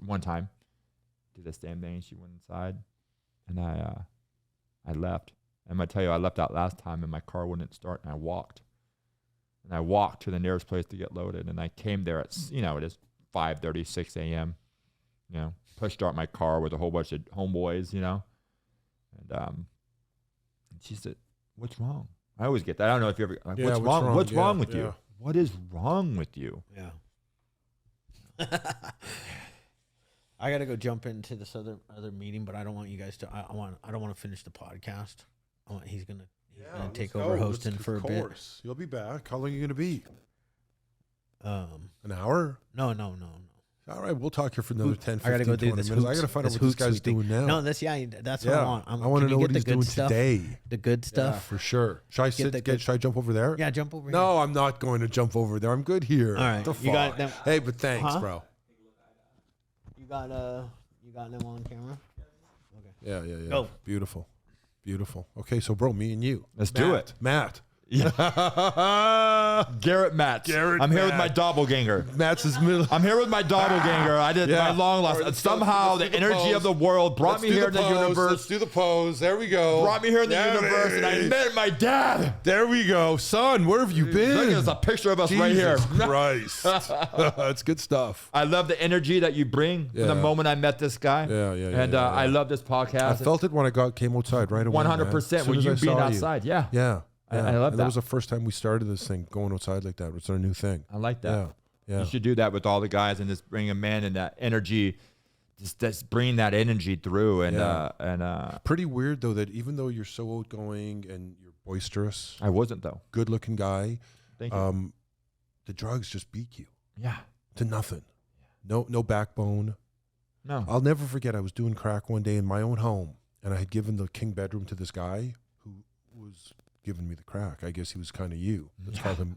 One time, did the same thing. She went inside, and I left. I'm gonna tell you, I left that last time, and my car wouldn't start, and I walked. And I walked to the nearest place to get loaded, and I came there at, you know, it is 5:30, 6 a.m. You know, push start my car with a whole bunch of homeboys, you know, and she said, "What's wrong?" I always get that. I don't know if you ever. Like, what's wrong? What's wrong with you? What is wrong with you?
Yeah. I gotta go jump into this other meeting, but I don't want you guys to. I don't want to finish the podcast. He's gonna take over hosting for a bit. Of course,
you'll be back. How long are you gonna be? An hour?
No.
All right, we'll talk here for another 10, 15,
I gotta go
20 minutes. I gotta find out what this guy's doing now.
No, that's what I want.
I want to know what he's doing today.
The good stuff.
Yeah, for sure. Should I jump over there?
Yeah, jump over here.
No, I'm not going to jump over there. I'm good here.
All right.
You got them. Hey, but thanks, bro.
You got them on camera? Okay.
Yeah.
Go.
Beautiful. Okay, so bro, me and you.
Let's do it.
Matt.
Yeah. Garet Matz. I'm here with my doppelganger.
Matt's his middle.
I'm here with my doppelganger. I did my long lost. Right, somehow the energy of the world brought me here in the universe.
Let's do the pose. There we go.
Brought me here in the universe, and I met my dad.
There we go. Son, where have you been?
Look, there's a picture of us right here.
Christ. That's good stuff.
I love the energy that you bring from the moment I met this guy. And I love this podcast.
I felt it when I came outside right away.
100% when you being outside. Yeah. I love that.
That was the first time we started this thing, going outside like that. It's our new thing.
I like that.
Yeah.
You should do that with all the guys and just bring a man in that energy, just bring that energy through. And
pretty weird though that even though you're so outgoing and you're boisterous,
I wasn't though.
Good looking guy.
Thank you.
The drugs just beat you.
Yeah.
To nothing. No backbone.
No.
I'll never forget. I was doing crack one day in my own home, and I had given the king bedroom to this guy who was giving me the crack. I guess he was kind of you.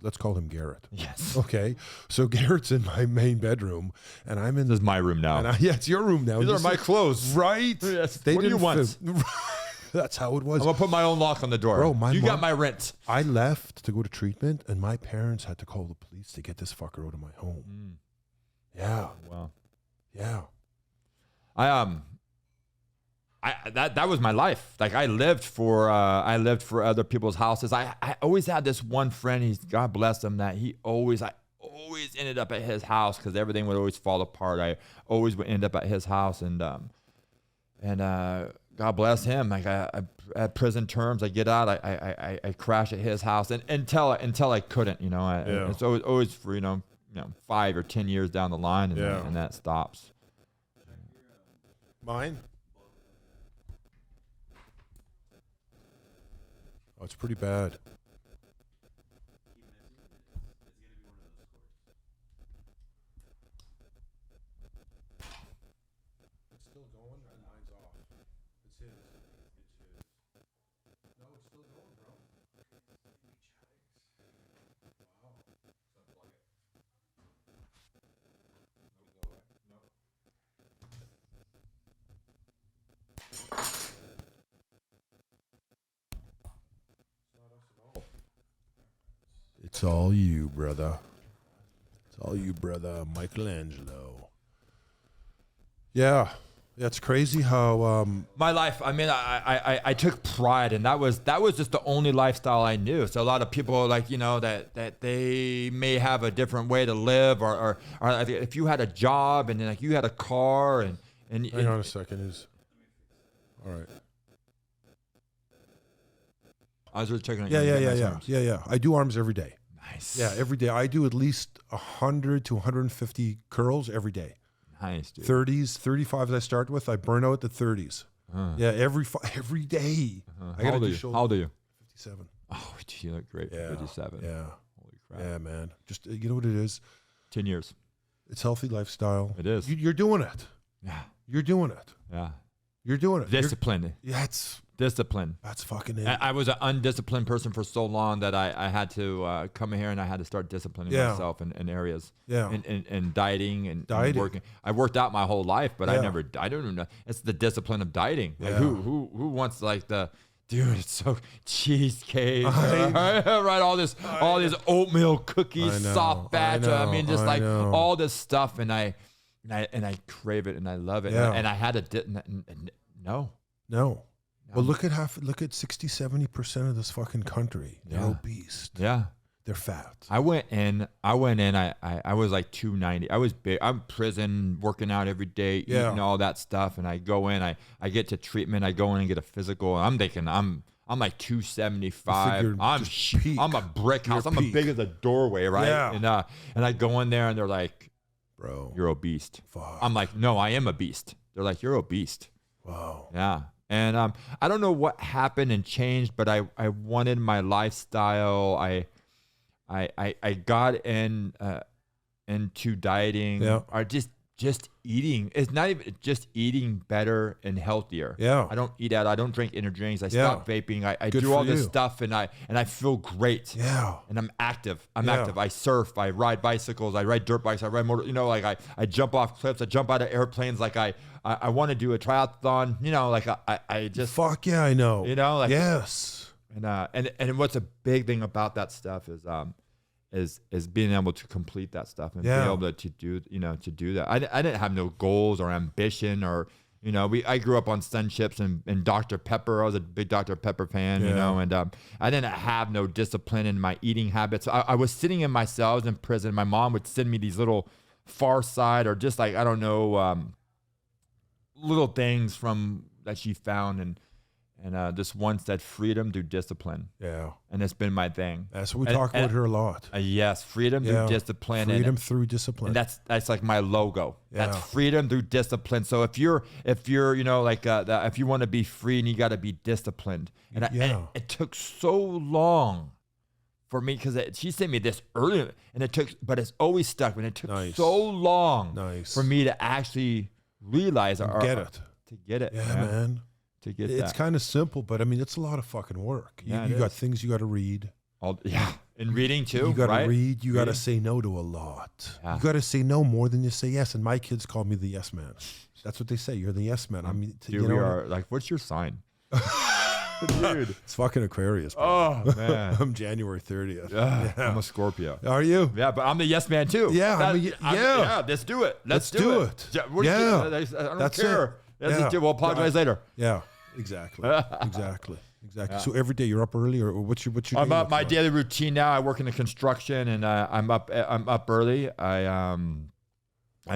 Let's call him Garet.
Yes.
Okay. So Garet's in my main bedroom, and I'm in.
This is my room now.
It's your room now.
These are my clothes.
Right.
Yes. What do you want?
That's how it was.
I'm gonna put my own lock on the door. Bro, you got my rent.
I left to go to treatment, and my parents had to call the police to get this fucker out of my home. Yeah.
Wow.
Yeah.
That was my life. Like I lived for other people's houses. I always had this one friend. God bless him. That I always ended up at his house because everything would always fall apart. I always would end up at his house, and God bless him. Like I at prison terms, I get out. I crash at his house, and until I couldn't. You know. It's always for 5 or 10 years down the line, and that stops.
Mine? Oh, it's pretty bad. It's still going, and mine's off. It's his. No, it's still going, bro. Wow. It's all you, brother. It's all you, brother. Michelangelo. Yeah. That's crazy how
my life, I mean, I took pride, and that was just the only lifestyle I knew. So a lot of people like, that they may have a different way to live, or if you had a job and then like you had a car and
hang on a second. All right.
I was really checking out.
Yeah. I do arms every day.
Nice.
Yeah, every day. I do at least 100 to 150 curls every day.
Nice, dude.
30s, 35s I start with. I burn out the 30s. Yeah, every day. I gotta do shoulder.
How old are you?
57.
Oh, geez, you look great for 57.
Yeah.
Holy crap.
Yeah, man. Just, you know what it is?
10 years.
It's healthy lifestyle.
It is.
You're doing it.
Yeah.
You're doing it.
Yeah.
You're doing it.
Discipline.
Yeah, it's
discipline.
That's fucking it.
I was an undisciplined person for so long that I had to come here and I had to start disciplining myself in areas.
Yeah.
And dieting and working. I worked out my whole life, but I don't even know. It's the discipline of dieting. Like who wants like dude, it's so cheesecake, right? All this oatmeal cookies, soft batch. I mean, just like all this stuff, and I crave it and I love it. And I had to no.
Well, look at 60-70% of this fucking country. They're obese.
Yeah.
They're fat.
I went in. I was like 290. I was big. I'm in prison, working out every day, eating all that stuff. And I go in. I get to treatment. I go in and get a physical. I'm thinking I'm like 275. I'm a brick house. I'm as big as a doorway, right? Yeah. And I go in there and they're like,
bro,
you're obese.
Fuck.
I'm like, no, I am a beast. They're like, you're obese.
Wow.
Yeah. And I don't know what happened and changed, but I wanted my lifestyle. I got into dieting or just eating. It's not even just eating better and healthier.
Yeah.
I don't eat out. I don't drink energy drinks. I stopped vaping. I do all this stuff and I feel great.
Yeah.
And I'm active. Active. I surf. I ride bicycles. I ride dirt bikes. I ride motor. Like I jump off cliffs. I jump out of airplanes. Like I want to do a triathlon. Like I just
fuck yeah. I know.
Like
yes.
And what's a big thing about that stuff is being able to complete that stuff and being able to do that. I didn't have no goals or ambition or I grew up on Sun Chips and Dr. Pepper. I was a big Dr. Pepper fan, and I didn't have no discipline in my eating habits. I was sitting in my cell. I was in prison. My mom would send me these little Far Side or just like I don't know little things from that she found and this one said freedom through discipline. Yeah. And it's been my thing.
That's what we talk about her a lot.
Yes. Freedom through discipline.
Freedom through discipline.
And that's like my logo. Yeah. That's freedom through discipline. So if you're if you want to be free and you got to be disciplined. And it took so long for me because she sent me this earlier and but it's always stuck. And it took so long for me to actually realize
to get it. Yeah, man.
To get
it's kind of simple, but I mean, it's a lot of fucking work. You got things you got to read.
And reading too.
You got to read. You got to say no to a lot. Yeah. You got to say no more than you say yes. And my kids call me the yes man. That's what they say. You're the yes man. I mean,
dude, we are like, what's your sign? Dude,
it's fucking Aquarius. Bro.
Oh man,
I'm January 30th.
Yeah. I'm a Scorpio.
Are you?
Yeah, but I'm the yes man too.
Yeah,
let's do it. Let's do it.
Yeah,
I don't care. We'll apologize later.
Yeah, exactly. So every day you're up early, or what's your
I'm up my daily routine now. I work in the construction, and I'm up early. I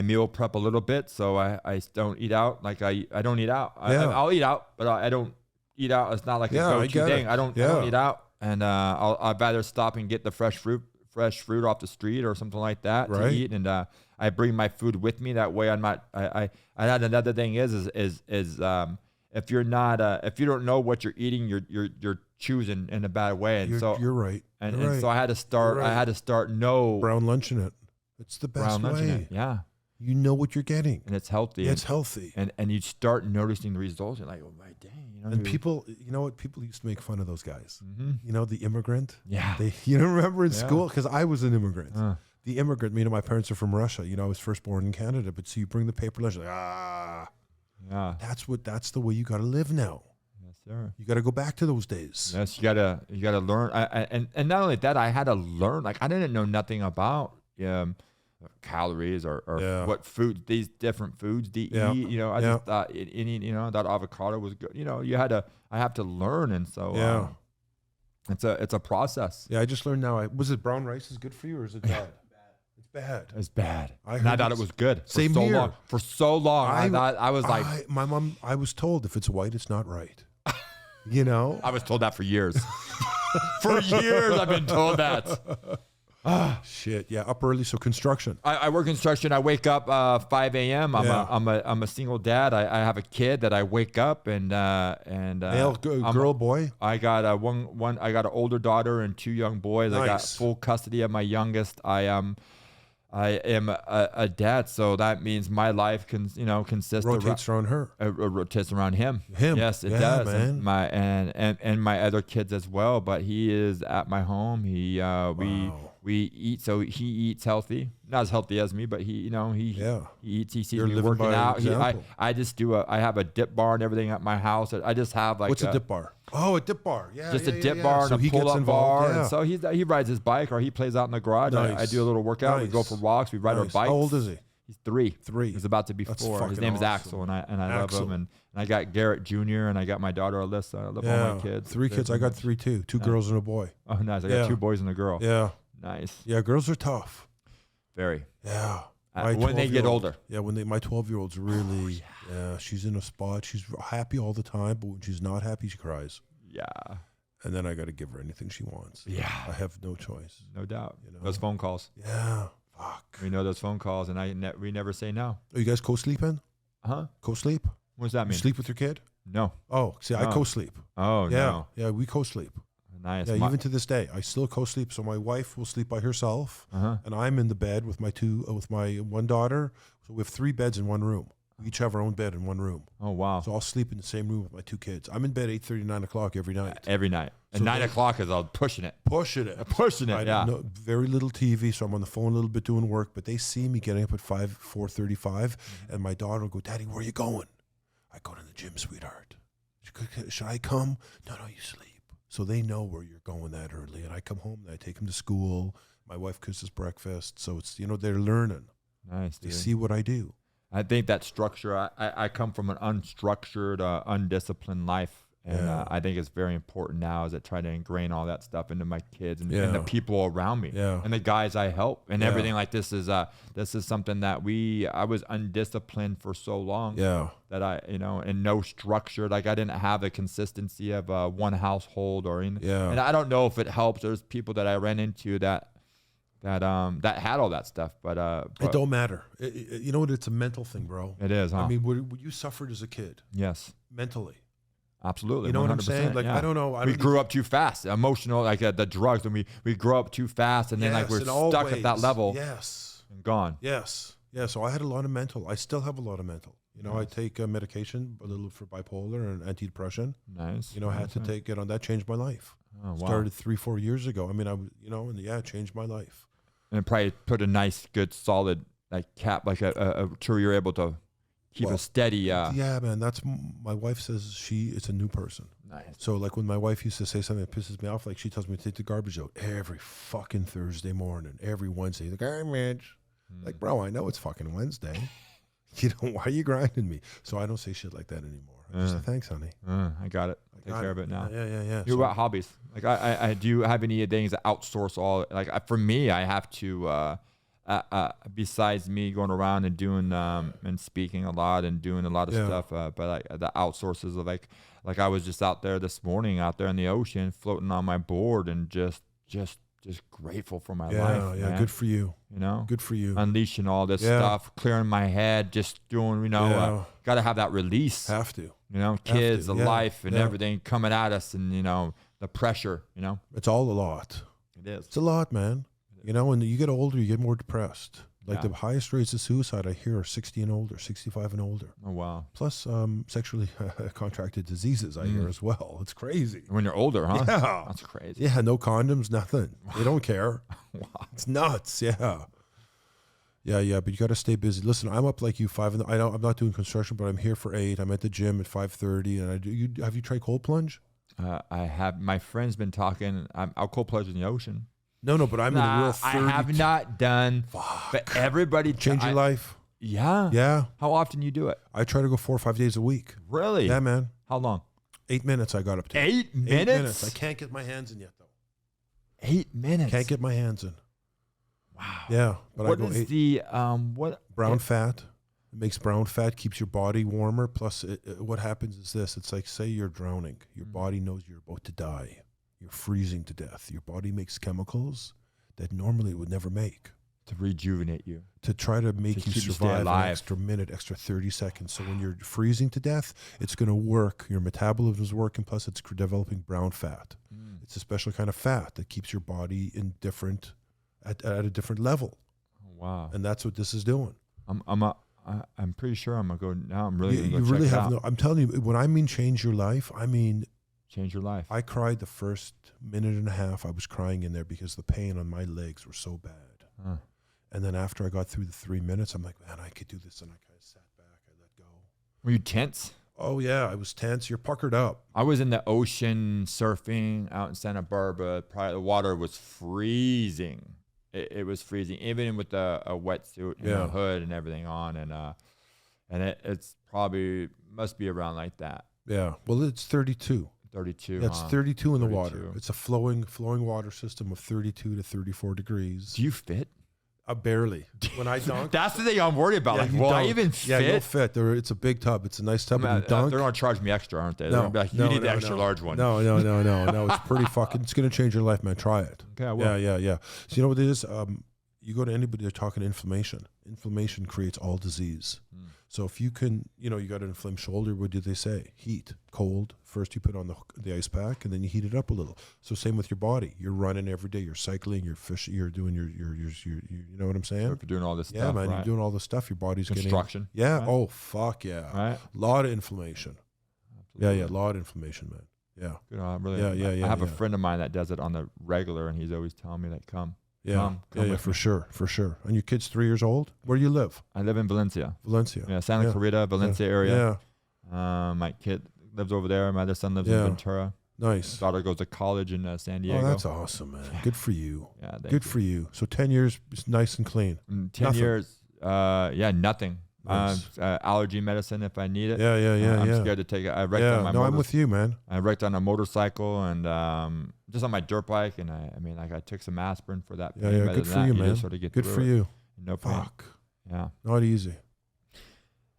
meal prep a little bit, so I don't eat out. Like I don't eat out. I'll eat out, but I don't eat out. It's not like a go-to thing. I don't eat out, and I'd rather stop and get the fresh fruit fresh fruit off the street or something like that
Right.
to eat, and I bring my food with me. That way, I'm not. I had another thing is if you're not if you don't know what you're eating, you're choosing in a bad way, and
You're right.
And so I had to start.
Right.
I had to start
brown lunching it. It's the best way.
Yeah.
You know what you're getting.
And it's healthy.
It's healthy.
And you start noticing the results. You're like, oh my dang. You know,
And people, you know what? People used to make fun of those guys.
Mm-hmm.
You know, the immigrant.
Yeah.
You don't remember in school? Because I was an immigrant.
The
immigrant, my parents are from Russia. I was first born in Canada. But so you bring the paper lunch, like,
yeah.
That's the way you got to live now.
Yes, sir.
You got to go back to those days.
Yes, you gotta learn. And not only that, I had to learn. Like I didn't know nothing about calories or what food, these different foods to eat. I just thought that avocado was good. I have to learn, and so it's a process.
Yeah, I just learned now. Was it brown rice is good for you, or is it bad? It's bad.
It's bad.
I
thought it was good.
Same here.
For so long, I thought I was like,
my mom. I was told if it's white, it's not right. I
was told that for years. For years, I've been told that.
Shit. Yeah, up early. So construction.
I work construction. I wake up 5 a.m. I'm a single dad. I have a kid that I wake up and
Male, girl, boy.
I got I got an older daughter and 2 young boys.
Nice.
I got full custody of my youngest. I am a dad, so that means my life consists
Rotates around her.
Rotates around him. Yes, it does.
Man.
And my other kids as well. But he is at my home. We eat, so he eats healthy, not as healthy as me, but he eats. He sees me working out. I have a dip bar and everything at my house. I just have like
what's a dip bar? Oh, a dip bar. Yeah,
just a dip bar
so
and a pull-up bar. And so he rides his bike or he plays out in the garage.
Nice.
I do a little workout. We go for walks. We ride our bikes.
How old is he?
He's 3.
3.
He's about to be
That's
4. His name is Axel, and I love him. And I got Garet Jr. and I got my daughter Alyssa. I love all my kids.
3 kids. I got 3 too. 2 girls and a boy.
Oh, nice. I got 2 boys and a girl.
Yeah.
Nice.
Yeah, girls are tough.
Very.
Yeah.
When they get older.
Yeah, my 12-year-old's really, she's in a spot. She's happy all the time, but when she's not happy, she cries.
Yeah.
And then I got to give her anything she wants.
Yeah.
I have no choice.
No doubt. Those phone calls.
Yeah. Fuck.
We know those phone calls, and we never say no.
Are you guys co-sleeping?
Huh?
Co-sleep?
What does that mean?
You sleep with your kid?
No.
Oh, see, I co-sleep.
Oh,
yeah.
no.
Yeah, we co-sleep.
Nice.
Yeah, even to this day, I still co-sleep. So my wife will sleep by herself, and I'm in the bed with my one daughter. So we have 3 beds in one room. We each have our own bed in one room.
Oh, wow.
So I'll sleep in the same room with my 2 kids. I'm in bed 8:30, 9 o'clock every night.
Every night. And 9 o'clock is all pushing it.
Pushing it,
yeah.
No, very little TV, so I'm on the phone a little bit doing work, but they see me getting up at 4:35, and my daughter will go, Daddy, where are you going? I go to the gym, sweetheart. Should I come? No, you sleep. So they know where you're going that early, and I come home and I take them to school. My wife cooks us breakfast, so it's they're learning.
Nice.
They see what I do.
I think that structure. I come from an unstructured, undisciplined life, and I think it's very important now as I try to ingrain all that stuff into my kids and the people around me and the guys I help and everything. Like this is something that I was undisciplined for so long. Yeah. That and no structure. Like I didn't have the consistency of one household or in. Yeah. And I don't know if it helps. There's people that I ran into that had all that stuff, but
it don't matter. You know what? It's a mental thing, bro.
It is. Huh?
I mean, what you suffered as a kid.
Yes.
Mentally.
Absolutely.
You know what I'm saying? Like, I don't know.
We grew up too fast, emotional, like the drugs, and we grew up too fast, and then like we're stuck at that level.
Yes.
And gone.
Yes. Yeah. So I had a lot of mental. I still have a lot of mental. I take medication a little for bipolar and antidepressant.
Nice.
I had to take it on. That changed my life.
Oh, wow.
Started 3-4 years ago. I mean, it changed my life.
And it probably put a nice, good, solid cap, like a sure you're able to keep a steady.
Yeah, man. That's my wife says it's a new person.
Nice.
So like when my wife used to say something that pisses me off, like she tells me to take the garbage out every fucking Thursday morning, every Wednesday. The garbage. Like, bro, I know it's fucking Wednesday. Why are you grinding me? So I don't say shit like that anymore. I just say, thanks, honey.
I got it. Take care of it now.
Yeah.
You about hobbies? Like I do have any things that outsource all. Like for me, I have to. Besides me going around and doing and speaking a lot and doing a lot of stuff, but the outsources of like I was just out there this morning, out there in the ocean, floating on my board and just just grateful for my life.
Yeah,
man.
good for you.
You know,
good for you.
Unleashing all this stuff, clearing my head, just doing, got to have that release.
Have to.
Kids, the life and everything coming at us, and the pressure.
It's all a lot.
It is.
It's a lot, man. When you get older, you get more depressed. Like the highest rates of suicide I hear are 60 and older, 65 and older.
Oh, wow.
Plus sexually contracted diseases I hear as well. It's crazy.
When you're older, huh?
Yeah.
That's crazy.
Yeah, no condoms, nothing. They don't care.
Wow.
It's nuts, yeah. Yeah, but you got to stay busy. Listen, I'm up like you, 5 I'm not doing construction, but I'm here for 8. I'm at the gym at 5:30, and have you tried cold plunge?
I have. My friend's been talking. I'll cold plunge in the ocean.
No, but I'm in a real 30.
I have not done.
Fuck.
But everybody
change your life.
Yeah.
Yeah.
How often you do it?
I try to go 4 or 5 days a week.
Really?
Yeah, man.
How long?
8 minutes I got up to.
8 minutes?
8 minutes. I can't get my hands in yet, though.
8 minutes?
Can't get my hands in.
Wow.
Yeah. But
what
I go
is the,
brown fat. It makes brown fat, keeps your body warmer. Plus, what happens is this. It's like, say you're drowning. Your body knows you're about to die. You're freezing to death. Your body makes chemicals that normally it would never make.
To rejuvenate you.
To try to make you survive an extra minute, extra 30 seconds. So when you're freezing to death, it's going to work. Your metabolism is working, plus it's developing brown fat. It's a special kind of fat that keeps your body in at a different level.
Oh, wow.
And that's what this is doing.
I'm pretty sure I'm going to go now. I'm really going to go
you
check
really
it
have
out.
I'm telling you, when I mean change your life, I mean
change your life.
I cried the first minute and a half. I was crying in there because the pain on my legs were so bad. And then after I got through the 3 minutes, I'm like, man, I could do this. And I kind of sat back. I let go.
Were you tense?
Oh, yeah. I was tense. You're puckered up.
I was in the ocean surfing out in Santa Barbara. Probably the water was freezing. It was freezing, even with a wetsuit and a hood and everything on. And it's probably must be around like that.
Yeah. Well, it's 32.
32.
That's 32 in the
32.
water. It's a flowing water system of 32 to 34 degrees.
Do you fit?
Barely. When I dunk.
That's the thing I'm worried about.
Yeah,
like, will I even
Yeah,
fit?
you'll fit. It's a big tub. It's a nice tub. And you dunk.
They're going to charge me extra, aren't they?
No,
They're gonna be like, you need the extra large one.
No. It's pretty fucking, it's going to change your life, man. Try it.
Okay, I will.
Yeah. So you know what it is? You go to anybody, they're talking inflammation. Inflammation creates all disease. So if you can, you got an inflamed shoulder, what do they say? Heat, cold. First you put on the ice pack, and then you heat it up a little. So same with your body. You're running every day. You're cycling. You're fishing. You're doing your you know what I'm saying?
So if you're doing all this stuff,
yeah, man.
right?
You're doing all this stuff. Your body's
Construction.
getting. Yeah.
Right?
Oh fuck yeah.
Right.
A lot of inflammation.
Absolutely.
Yeah. A lot of inflammation, man. Yeah.
Good, really,
Yeah.
I have a friend of mine that does it on the regular, and he's always telling me that come.
Yeah,
come
for sure. And your kid's 3 years old? Where do you live?
I live in Valencia.
Yeah,
Santa Clarita, Valencia area.
Yeah.
My kid lives over there. My other son lives in Ventura.
Nice.
My daughter goes to college in San Diego.
Oh, that's awesome, man. Good for you.
Yeah,
good for you. So 10 years is nice and clean.
10
Nothing.
years, nothing.
Nice.
Allergy medicine if I need it.
Yeah.
I'm scared to take it. I wrecked on my
I'm with you, man.
I wrecked on a motorcycle and just on my dirt bike, and I took some aspirin for that pain.
Yeah. Good for you, man.
Just sort of get
good
through
for
it.
you.
No pain.
Fuck.
Yeah.
Not easy.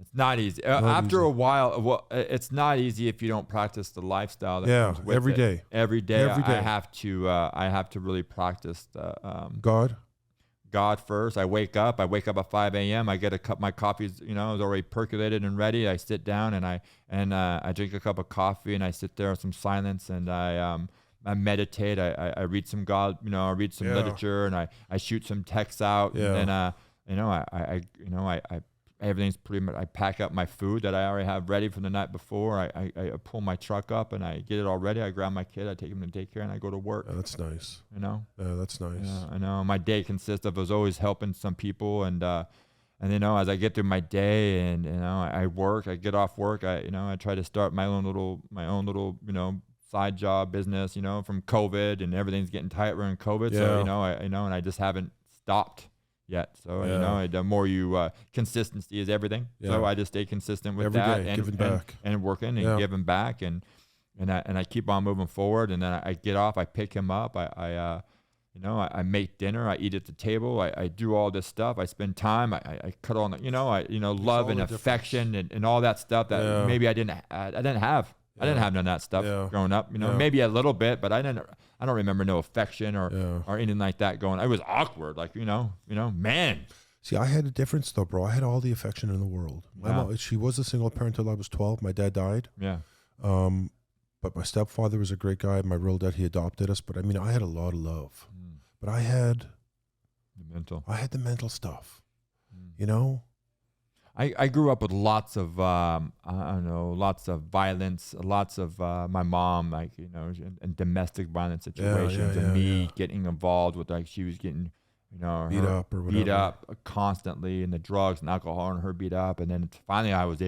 It's not easy. After a while, it's not easy if you don't practice the lifestyle that comes with
every
it.
day.
Every day. I have to really practice the God first. I wake up at 5 a.m. I get a cup. My coffee's is already percolated and ready. I sit down and I drink a cup of coffee and I sit there in some silence and I meditate. I read some I read some literature and I shoot some texts out. And I everything's pretty much. I pack up my food that I already have ready from the night before. I pull my truck up and I get it all ready. I grab my kid. I take him to daycare and I go to work.
Yeah, that's nice.
Yeah,
that's nice.
Yeah, I know. My day consists of always helping some people and as I get through my day and I work. I get off work. I try to start my own little side job business. From COVID and everything's getting tight. We're in COVID, so and I just haven't stopped yet. So the more you consistency is everything. So I just stay consistent with
every
that
day,
and
giving back
and working and giving back and I keep on moving forward. And then I get off. I pick him up. I make dinner. I eat at the table. I do all this stuff. I spend time. I cut on love and affection and all that stuff that maybe I didn't have I didn't have none of that stuff growing up, maybe a little bit, but I don't remember no affection or anything like that going. It was awkward, like, man.
See, I had a difference though, bro. I had all the affection in the world. My mom, she was a single parent till I was 12. My dad died.
Yeah.
But my stepfather was a great guy. My real dad, he adopted us. But I mean, I had a lot of love. But I had the mental stuff.
I grew up with lots of lots of violence, lots of my mom, like, and domestic violence situations, and me getting involved with, like, she was getting beat up constantly, and the drugs and alcohol, and her beat up, and then finally I was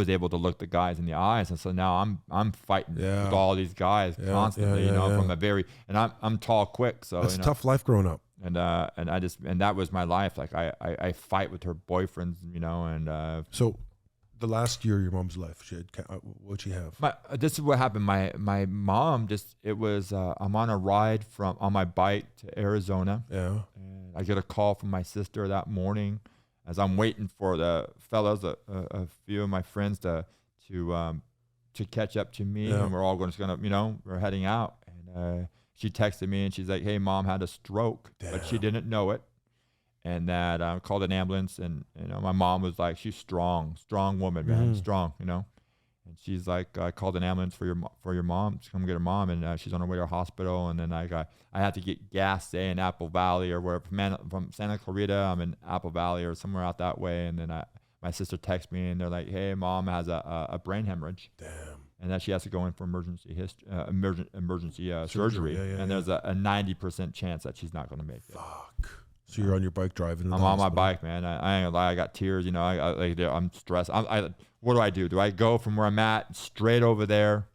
able to look the guys in the eyes, and so now I'm fighting with all these guys constantly, from a very, and I'm tall, quick, so
that's a tough life growing up.
And that was my life. Like I fight with her boyfriends, and
so the last year of your mom's life, she had, what'd she have?
This is what happened. My mom I'm on a ride on my bike to Arizona.
Yeah.
And I get a call from my sister that morning as I'm waiting for the fellows, a few of my friends to catch up to me, and we're all we're heading out, and she texted me and she's like, "Hey, mom had a stroke," but she didn't know it. And that I called an ambulance, and my mom was like, she's strong woman, man, strong, And she's like, I called an ambulance for your mom to come get her mom, and she's on her way to a hospital. And then I had to get gas, say, in Apple Valley or where from Santa Clarita. I'm in Apple Valley or somewhere out that way. And then my sister texts me, and they're like, "Hey, mom has a brain hemorrhage."
Damn.
And that she has to go in for emergency surgery. And there's a 90% chance that she's not going to make it.
Fuck. So you're on your bike driving.
I'm on my bike, man. I ain't gonna lie. I got tears. I'm stressed. What do? Do I go from where I'm at straight over there?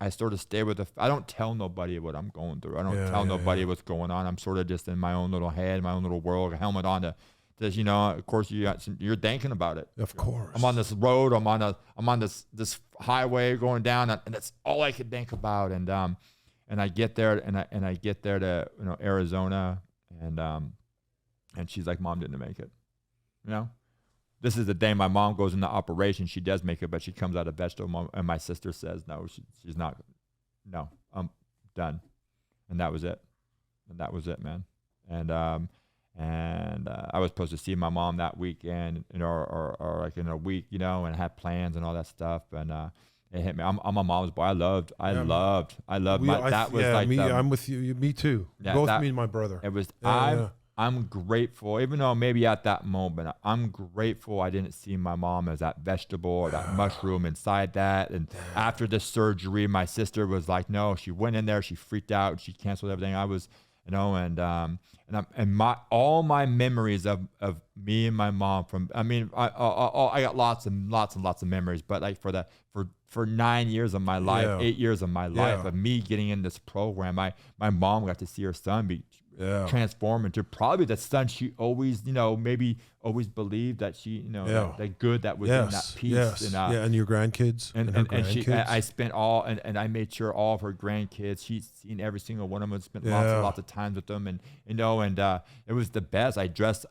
I sort of stay with I don't tell nobody what I'm going through. I don't tell nobody what's going on. I'm sort of just in my own little head, my own little world, a helmet on to of course you're thinking about it.
Of course.
I'm on this road. I'm on this highway going down, and that's all I could think about. And I get there, and I get there to Arizona, and she's like, "Mom didn't make it." This is the day my mom goes into operation. She does make it, but she comes out of vegetable. And my sister says, "No, she's not. No, I'm done." And that was it. Man. And I was supposed to see my mom that weekend, or like in a week, and have plans and all that stuff. And it hit me. I'm my mom's boy. I loved.
I'm with you. Me too.
Yeah,
both me and my brother.
It was. I'm grateful, even though maybe at that moment, I'm grateful I didn't see my mom as that vegetable or that mushroom inside that. And after the surgery, my sister was like, no, she went in there, she freaked out, she canceled everything. I was, all my memories of me and my mom I got lots and lots of memories, but like for 9 years of my life, 8 years of my life of me getting in this program, my mom got to see her son be transform into probably the son she always, maybe always believed that she, that good that was in that piece.
And your grandkids.
And I spent and I made sure all of her grandkids, she's seen every single one of them, spent lots of times with them, and it was the best. I dressed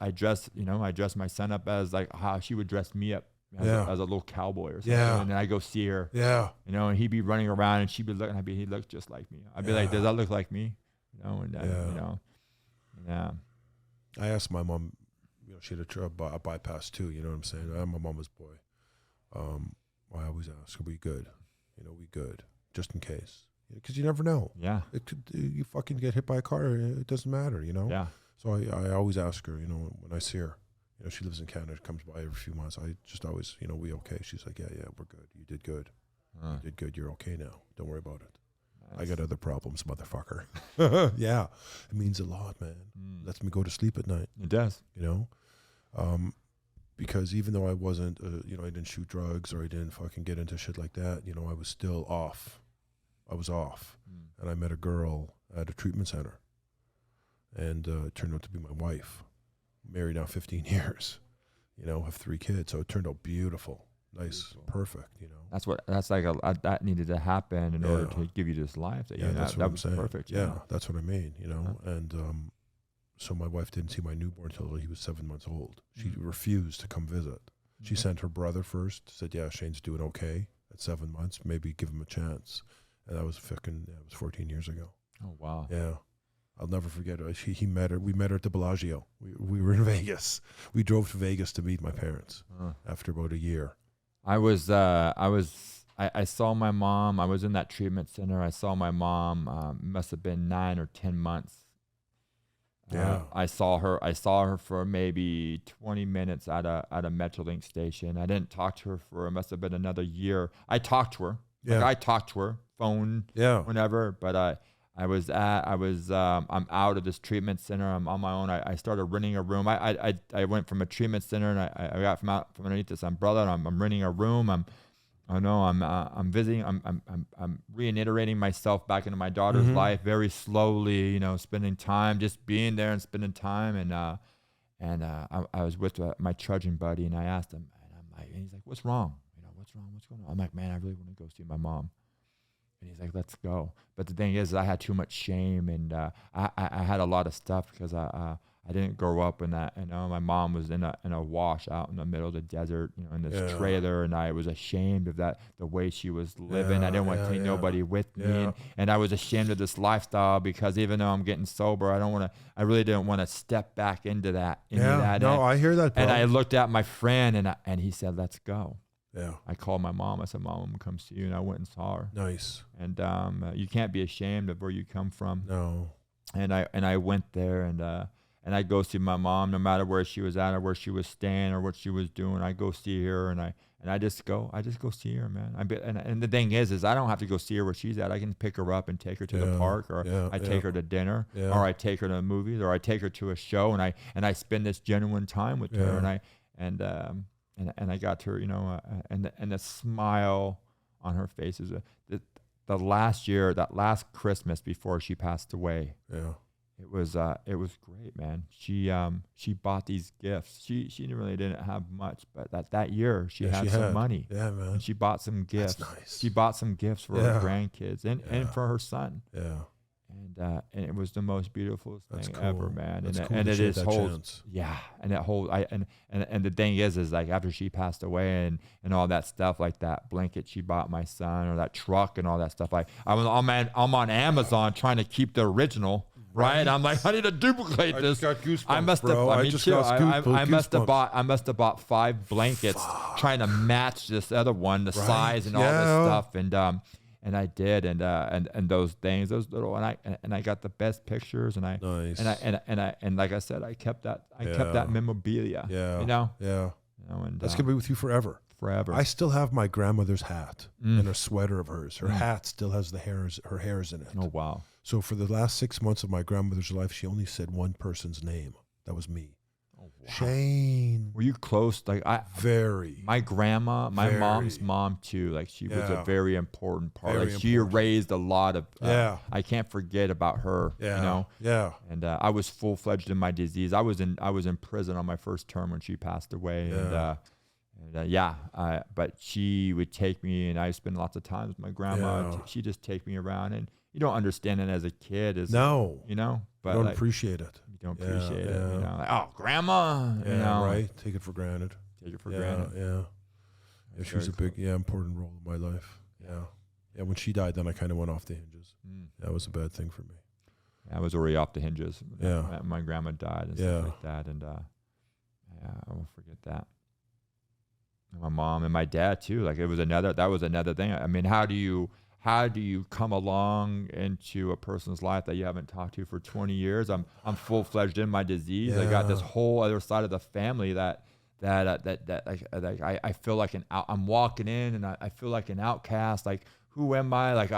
my son up as like how she would dress me up. As a little cowboy or something, and then I go see her. And he'd be running around, and she'd be looking. He looked just like me. I'd be like, "Does that look like me?"
I asked my mom. She had a bypass too. You know what I'm saying? I'm my mama's boy. I always ask, "Are we good? We good, just in case, because you never know.
Yeah,
it could. You fucking get hit by a car. It doesn't matter.
Yeah.
So I always ask her. When I see her. She lives in Canada, comes by every few months. I just always, we okay? She's like, yeah, we're good. You did good. You did good. You're okay now. Don't worry about it. Nice. I got other problems, motherfucker. Yeah. It means a lot, man. Lets me go to sleep at night.
It does.
Because even though I wasn't, I didn't shoot drugs or I didn't fucking get into shit like that, I was still off. I was off. And I met a girl at a treatment center. And it turned out to be my wife. Married now 15 years, have 3 kids. So it turned out beautiful, nice, perfect,
that needed to happen in order to give you this life.
That's what I'm saying.
Perfect.
Yeah, that's what I mean, And so my wife didn't see my newborn until he was 7 months old. She refused to come visit. She sent her brother first, said, yeah, Shane's doing okay. at 7 months. Maybe give him a chance. And that was 14 years ago.
Oh, wow.
Yeah. I'll never forget it. He met her. We met her at the Bellagio. We were in Vegas. We drove to Vegas to meet my parents after about a year.
I saw my mom. I was in that treatment center. I saw my mom. Must have been 9 or 10 months.
Yeah.
I saw her for maybe 20 minutes at a Metrolink station. I didn't talk to her for, it must have been another year. I talked to her.
Yeah.
Like I talked to her, phone, whenever, but I'm out of this treatment center. I'm on my own. I started renting a room. I went from a treatment center and I got from underneath this umbrella. And I'm renting a room. I'm visiting. I'm reiterating myself back into my daughter's life very slowly. You know, spending time, just being there and spending time. And I was with my trudging buddy, and I asked him, and he's like, "What's wrong? You know, what's wrong? What's going on?" I'm like, "Man, I really want to go see my mom." And he's like, "Let's go." But the thing is, I had too much shame, and I had a lot of stuff because I didn't grow up in that. You know, my mom was in a wash out in the middle of the desert, you know, in this trailer, and I was ashamed of that, the way she was living. I didn't want to take nobody with me, and I was ashamed of this lifestyle because even though I'm getting sober, I really didn't want to step back into that.
I hear that, bro.
And I looked at my friend, and he said, "Let's go."
Yeah.
I called my mom. I said, "Mom, I'm gonna come see you," and I went and saw her.
Nice.
And you can't be ashamed of where you come from.
No.
And I went there, and I go see my mom, no matter where she was at or where she was staying or what she was doing. I go see her, and I just go see her, man. And the thing is I don't have to go see her where she's at. I can pick her up and take her to the park, or I take her to dinner, or I take her to the movies, or I take her to a show, and I spend this genuine time with her, and I got to her, you know, and the smile on her face is the last year, that last Christmas before she passed away.
Yeah.
It was great, man. She bought these gifts. She really didn't have much, but that year she had some money.
Yeah, man.
And she bought some gifts.
That's nice.
She bought some gifts for her grandkids and for her son.
Yeah.
And it was the most beautiful thing ever, man.
That's cool
and
that
it
she
is
had that
whole,
chance.
yeah. And that whole, and the thing is like after she passed away and all that stuff, like that blanket she bought my son, or that truck and all that stuff. Like I'm on Amazon trying to keep the original. Right, I'm like, I need to duplicate this.
I just got goosebumps,
I must have.
bro.
I must have
goosebumps.
I must have bought 5 blankets trying to match this other one, the size and all this stuff, and I did, and those things, those little, and I got the best pictures, and and like I said, I kept that memorabilia.
Yeah,
you know.
Yeah,
and
that's gonna be with you forever.
Forever.
I still have my grandmother's hat and a sweater of hers. Her hat still has her hairs in it.
Oh wow.
So for the last 6 months of my grandmother's life, she only said one person's name. That was me.
Oh, wow.
Shane.
Were you close? Like my grandma, my mom's mom too. Like she was a very important part.
Very
she raised a lot of. I can't forget about her.
Yeah.
You know.
Yeah.
And I was full-fledged in my disease. I was in prison on my first term when she passed away.
Yeah.
But she would take me, and I spend lots of time with my grandma. She'd just take me around, and you don't understand it as a kid.
No.
You know, but
you don't appreciate it.
You don't appreciate it. You know, like, oh, grandma.
Yeah,
you know,
right. Take it for granted.
Take it for granted.
Yeah. She was a big, important role in my life. Yeah. Yeah. When she died, then I kind of went off the hinges. That was a bad thing for me.
I was already off the hinges.
Yeah.
My grandma died and stuff like that, and I won't forget that. My mom and my dad too. Like that was another thing. I mean, how do you come along into a person's life that you haven't talked to for 20 years? I'm full-fledged in my disease. I got this whole other side of the family that I feel like I'm walking in, and I feel like an outcast. Like, who am I? Like,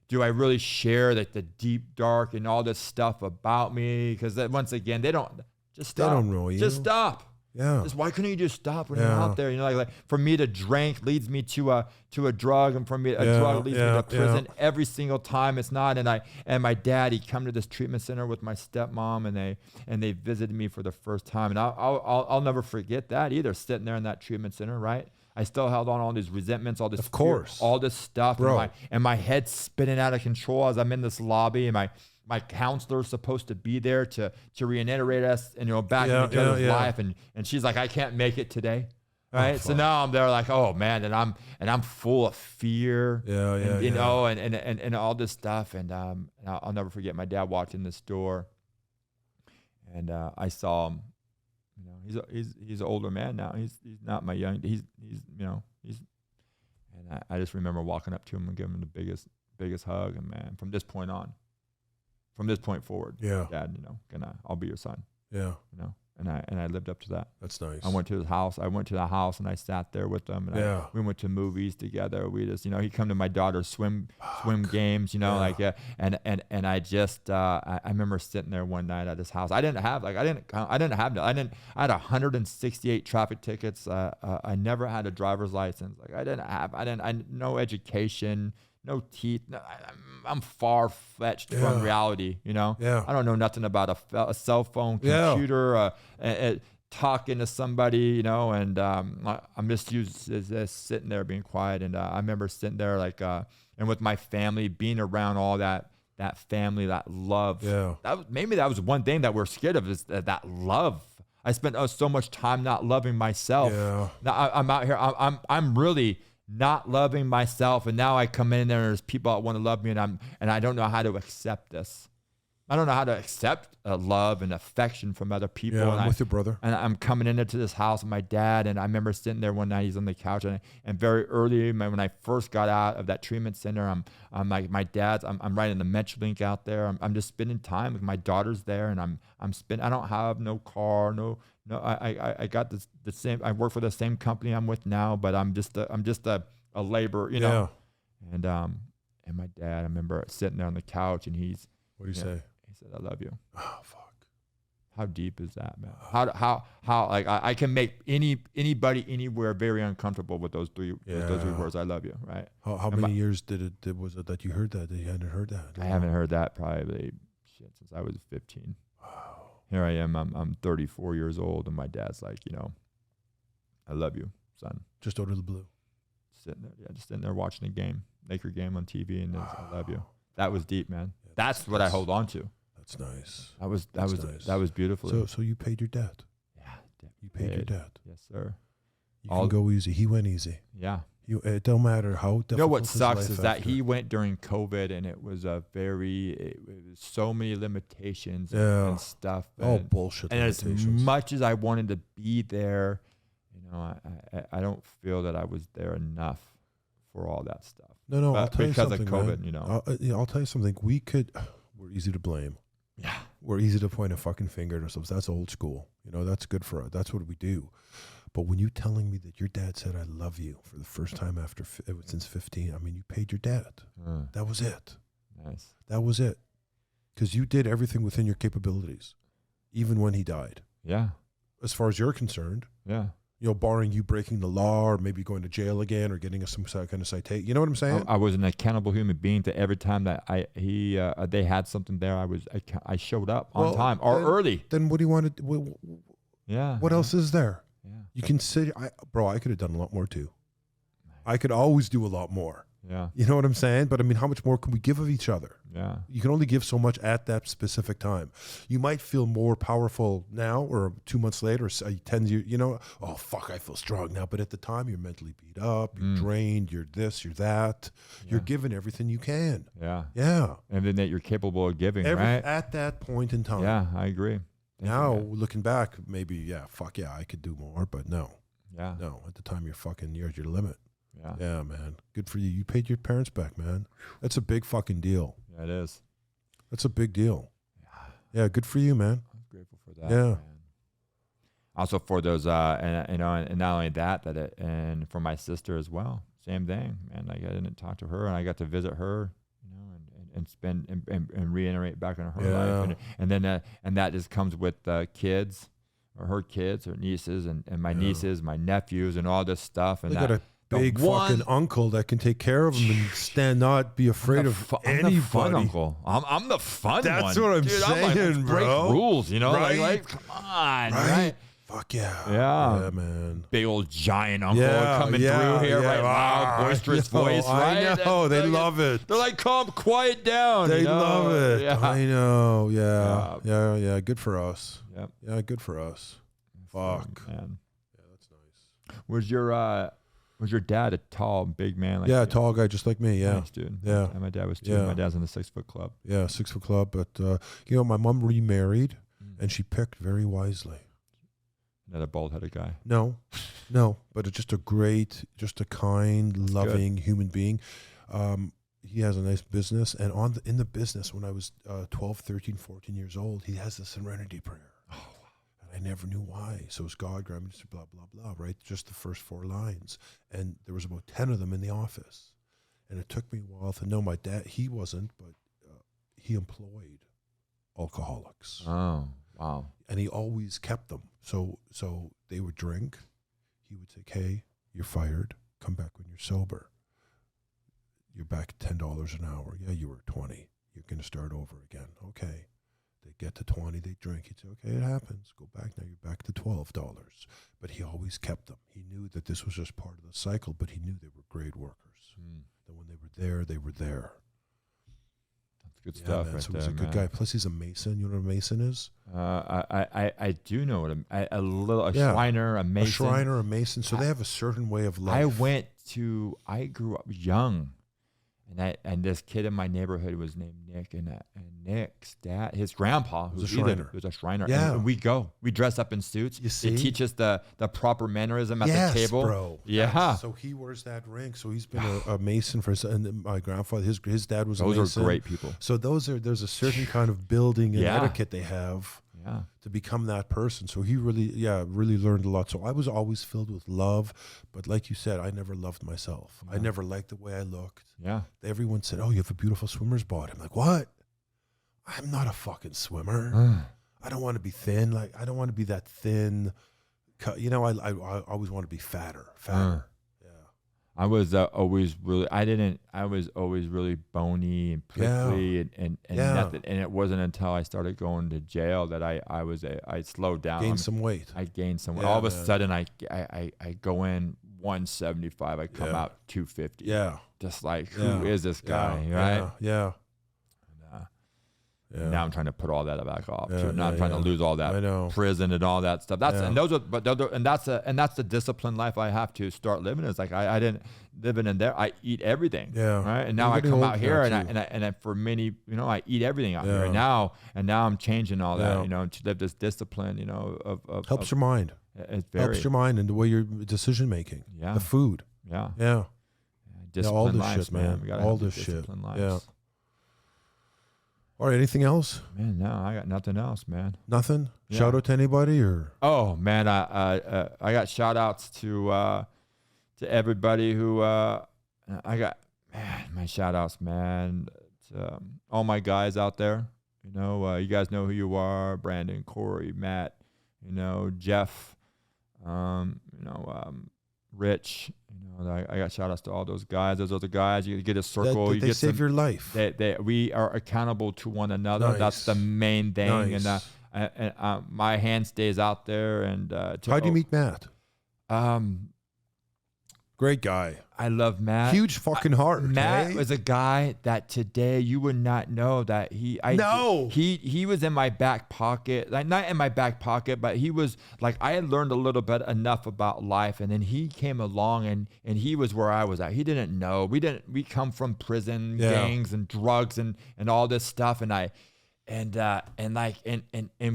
do I really share like the deep, dark and all this stuff about me? Because once again, they don't know you. Just stop.
Yeah.
Just, why couldn't you just stop when you're out there? You know, like for me to drink leads me to a drug, and for me a drug leads me to prison every single time. It's not. And my dad, he come to this treatment center with my stepmom, and they visited me for the first time, and I'll never forget that either. Sitting there in that treatment center, right? I still held on all these resentments, all this
of course,
fear, all this stuff,
bro.
And my head's spinning out of control as I'm in this lobby, and my counselor's supposed to be there to reiterate us and back into each other's life, and she's like, I can't make it today. Right. So now I'm there like, oh man, and I'm full of fear.
Yeah.
You know, and all this stuff. And I'll never forget my dad walked in this door, and I saw him. You know, he's an older man now. He's not my young. He's and I just remember walking up to him and giving him the biggest hug. And man, from this point forward, Dad, you know, I'll be your son.
Yeah.
You know. And I lived up to that.
That's nice.
I went to his house. I went to the house and I sat there with them. And we went to movies together. We just, you know, he'd come to my daughter's swim games, you know, and I just, I remember sitting there one night at his house. I had 168 traffic tickets. I never had a driver's license. No education, no teeth. I'm far-fetched from reality, you know?
Yeah.
I don't know nothing about a cell phone, computer, talking to somebody, you know, and I'm just used as sitting there being quiet. And I remember sitting there and with my family, being around all that family, that love. Yeah. That was one thing that we're scared of, is that love. I spent so much time not loving myself. Yeah. Now I'm out here, I'm really not loving myself, and now I come in there and there's people that want to love me, and I don't know how to accept this. I don't know how to accept love and affection from other people.
Yeah,
and
I'm with your brother.
And I'm coming into this house with my dad, and I remember sitting there one night. He's on the couch, and very early when I first got out of that treatment center, I'm like, my dad's. I'm writing the Metrolink out there. I'm just spending time with my daughter's there, and I'm spending. I don't have no car, no. I got the same. I work for the same company I'm with now, but I'm just a laborer, you know. Yeah. And my dad, I remember sitting there on the couch, and
what did he say?
He said, "I love you."
Oh fuck!
How deep is that, man? How like I can make anybody anywhere very uncomfortable with those three words. I love you, right?
How many years was it that you heard that? That you hadn't heard that?
I haven't heard that probably since I was 15. Here I am. I'm 34 years old, and my dad's like, you know, I love you, son.
Just out of the blue.
Just sitting there watching a game, Laker game on TV, and I love you. That was deep, man. Yeah, that's what I hold on to.
That's nice.
That was beautiful.
So you paid your debt.
Yeah,
you paid your debt.
Yes, sir.
You can go easy. He went easy.
Yeah.
It don't matter how difficult.
You know what sucks is that he went during COVID, and it was so many limitations and stuff.
Bullshit.
And as much as I wanted to be there, you know, I don't feel that I was there enough for all that stuff.
No, I'll tell you something,
because of COVID,
man.
you know.
I'll tell you something. We're easy to blame.
Yeah.
We're easy to point a fucking finger at ourselves. That's old school. You know, that's good for us. That's what we do. But when you telling me that your dad said, I love you for the first time since 15, I mean, you paid your debt. That was it.
Nice.
That was it. Because you did everything within your capabilities, even when he died.
Yeah.
As far as you're concerned.
Yeah.
You know, barring you breaking the law or maybe going to jail again or getting some kind of citation. You know what I'm saying?
I was an accountable human being to every time that they had something there. I showed up on time or early.
Then what do you want to?
Yeah.
What else is there?
Yeah.
You can sit. I could have done a lot more too. I could always do a lot more.
Yeah.
You know what I'm saying? But I mean, how much more can we give of each other?
Yeah.
You can only give so much at that specific time. You might feel more powerful now or 2 months later, or 10 years, you know, oh, fuck, I feel strong now. But at the time, you're mentally beat up, you're drained, you're this, you're that. Yeah. You're giving everything you can.
Yeah.
Yeah.
And then that you're capable of giving, right?
At that point in time.
Yeah, I agree.
Looking back, maybe, I could do more, but no.
Yeah.
No, at the time, you're at your limit.
Yeah.
Yeah, man. Good for you. You paid your parents back, man. That's a big fucking deal.
Yeah, it is.
That's a big deal. Yeah, good for you, man.
I'm grateful for that.
Yeah.
Man. Also for those, and not only that, and for my sister as well. Same thing, man. Like I didn't talk to her, and I got to visit her, you know, and spend and reiterate back in her life, and then and that just comes with kids, or her kids, her nieces, and my nieces, my nephews, and all this stuff, and
they got a big fucking uncle that can take care of them and not be afraid of anybody.
I'm the fun uncle. I'm the fun one.
That's what I'm saying, bro.
Break rules, you know?
Right?
Like, come on, right?
Fuck yeah.
Yeah,
man.
Big old giant uncle coming through here, right? Loud, boisterous voice, right?
I know. They love it.
They're like, calm, quiet down.
They love it.
Yeah.
I know. Yeah. Good for us.
Yep.
Yeah, good for us. Fuck.
Man.
Yeah, that's nice.
Was your dad a tall, big man? Like
yeah, tall guy, just like me. Yeah,
nice, dude.
Yeah,
and my dad was too.
Yeah.
My dad's in the 6 foot club.
Yeah, 6 foot club. But my mom remarried, and she picked very wisely.
Another bald headed guy.
No, but it's just a kind, loving human being. He has a nice business, and in the business, when I was 12, 13, 14 years old, he has the Serenity Prayer. Oh, wow. And I never knew why. So it's God, grant me, blah, blah, blah, right? Just the first 4 lines. And there was about 10 of them in the office. And it took me a while to know my dad. He wasn't, but he employed alcoholics.
Oh, wow.
And he always kept them. So they would drink. He would say, hey, you're fired. Come back when you're sober. You're back $10 an hour. Yeah, you were 20. You're going to start over again. Okay. They get to 20, they drink. He'd say, okay, it happens. Go back now. You're back to $12. But he always kept them. He knew that this was just part of the cycle, but he knew they were great workers. That when they were there, they were there.
That's good stuff.
Man,
right
so
there,
he's a good guy. Plus, he's a Mason. You know what a Mason is?
I do know what a Shriner, a Mason.
A Shriner, a Mason. So they have a certain way of life.
I grew up young. And this kid in my neighborhood was named Nick, and Nick's dad, his grandpa,
was a Shriner.
Was a Shriner.
Yeah,
and we dress up in suits.
You see,
they teach us the proper mannerism at the table.
Bro.
Yeah.
So he wears that ring. So he's been a Mason for and my grandfather. His dad was a Mason.
Those are great people.
So there's a certain kind of building and etiquette they have.
Yeah.
To become that person. So he really learned a lot. So I was always filled with love, but like you said, I never loved myself. I never liked the way I looked.
Yeah.
Everyone said, oh, you have a beautiful swimmer's body. I'm like, what? I'm not a fucking swimmer. I don't want to be thin. Like, I don't want to be that thin. I always want to be fatter.
I was always really bony and prickly and nothing. And it wasn't until I started going to jail that I slowed down.
Gained some weight.
I gained some weight. All of a sudden I go in 175. I come out 250.
Yeah.
Just like, who is this guy? Right?
Yeah.
Now I'm trying to put all that back off. Now I'm trying to lose all that prison and all that stuff. That's that's the disciplined life I have to start living. It's like I didn't living in there. I eat everything.
Yeah.
Right. And now I come out here and for many, I eat everything out here. And now I'm changing all that. To live this discipline. Of
helps your mind.
It
helps your mind and the way your decision making.
Yeah.
The food.
Yeah. Disciplined
all this
lives,
shit, man.
We gotta
all
have
this shit.
Lives.
Yeah. All right, anything else?
Man, no, I got nothing else, man.
Nothing? Yeah. Shout out to anybody or?
Oh man, I got shout outs to everybody who I got my shout outs, man, to all my guys out there. You guys know who you are, Brandon, Corey, Matt, Jeff, Rich. I got shout outs to all those guys. Those other guys, you get a circle.
They save your life.
We are accountable to one another.
Nice.
That's the main thing.
Nice.
And my hand stays out there. And
how do you meet Matt? Great guy.
I love Matt.
Huge fucking heart.
Matt was a guy that today you would not know that he was in my back pocket. Like not in my back pocket, but he was like I had learned a little bit enough about life, and then he came along and he was where I was at. He didn't know. We come from prison, gangs and drugs and all this stuff, and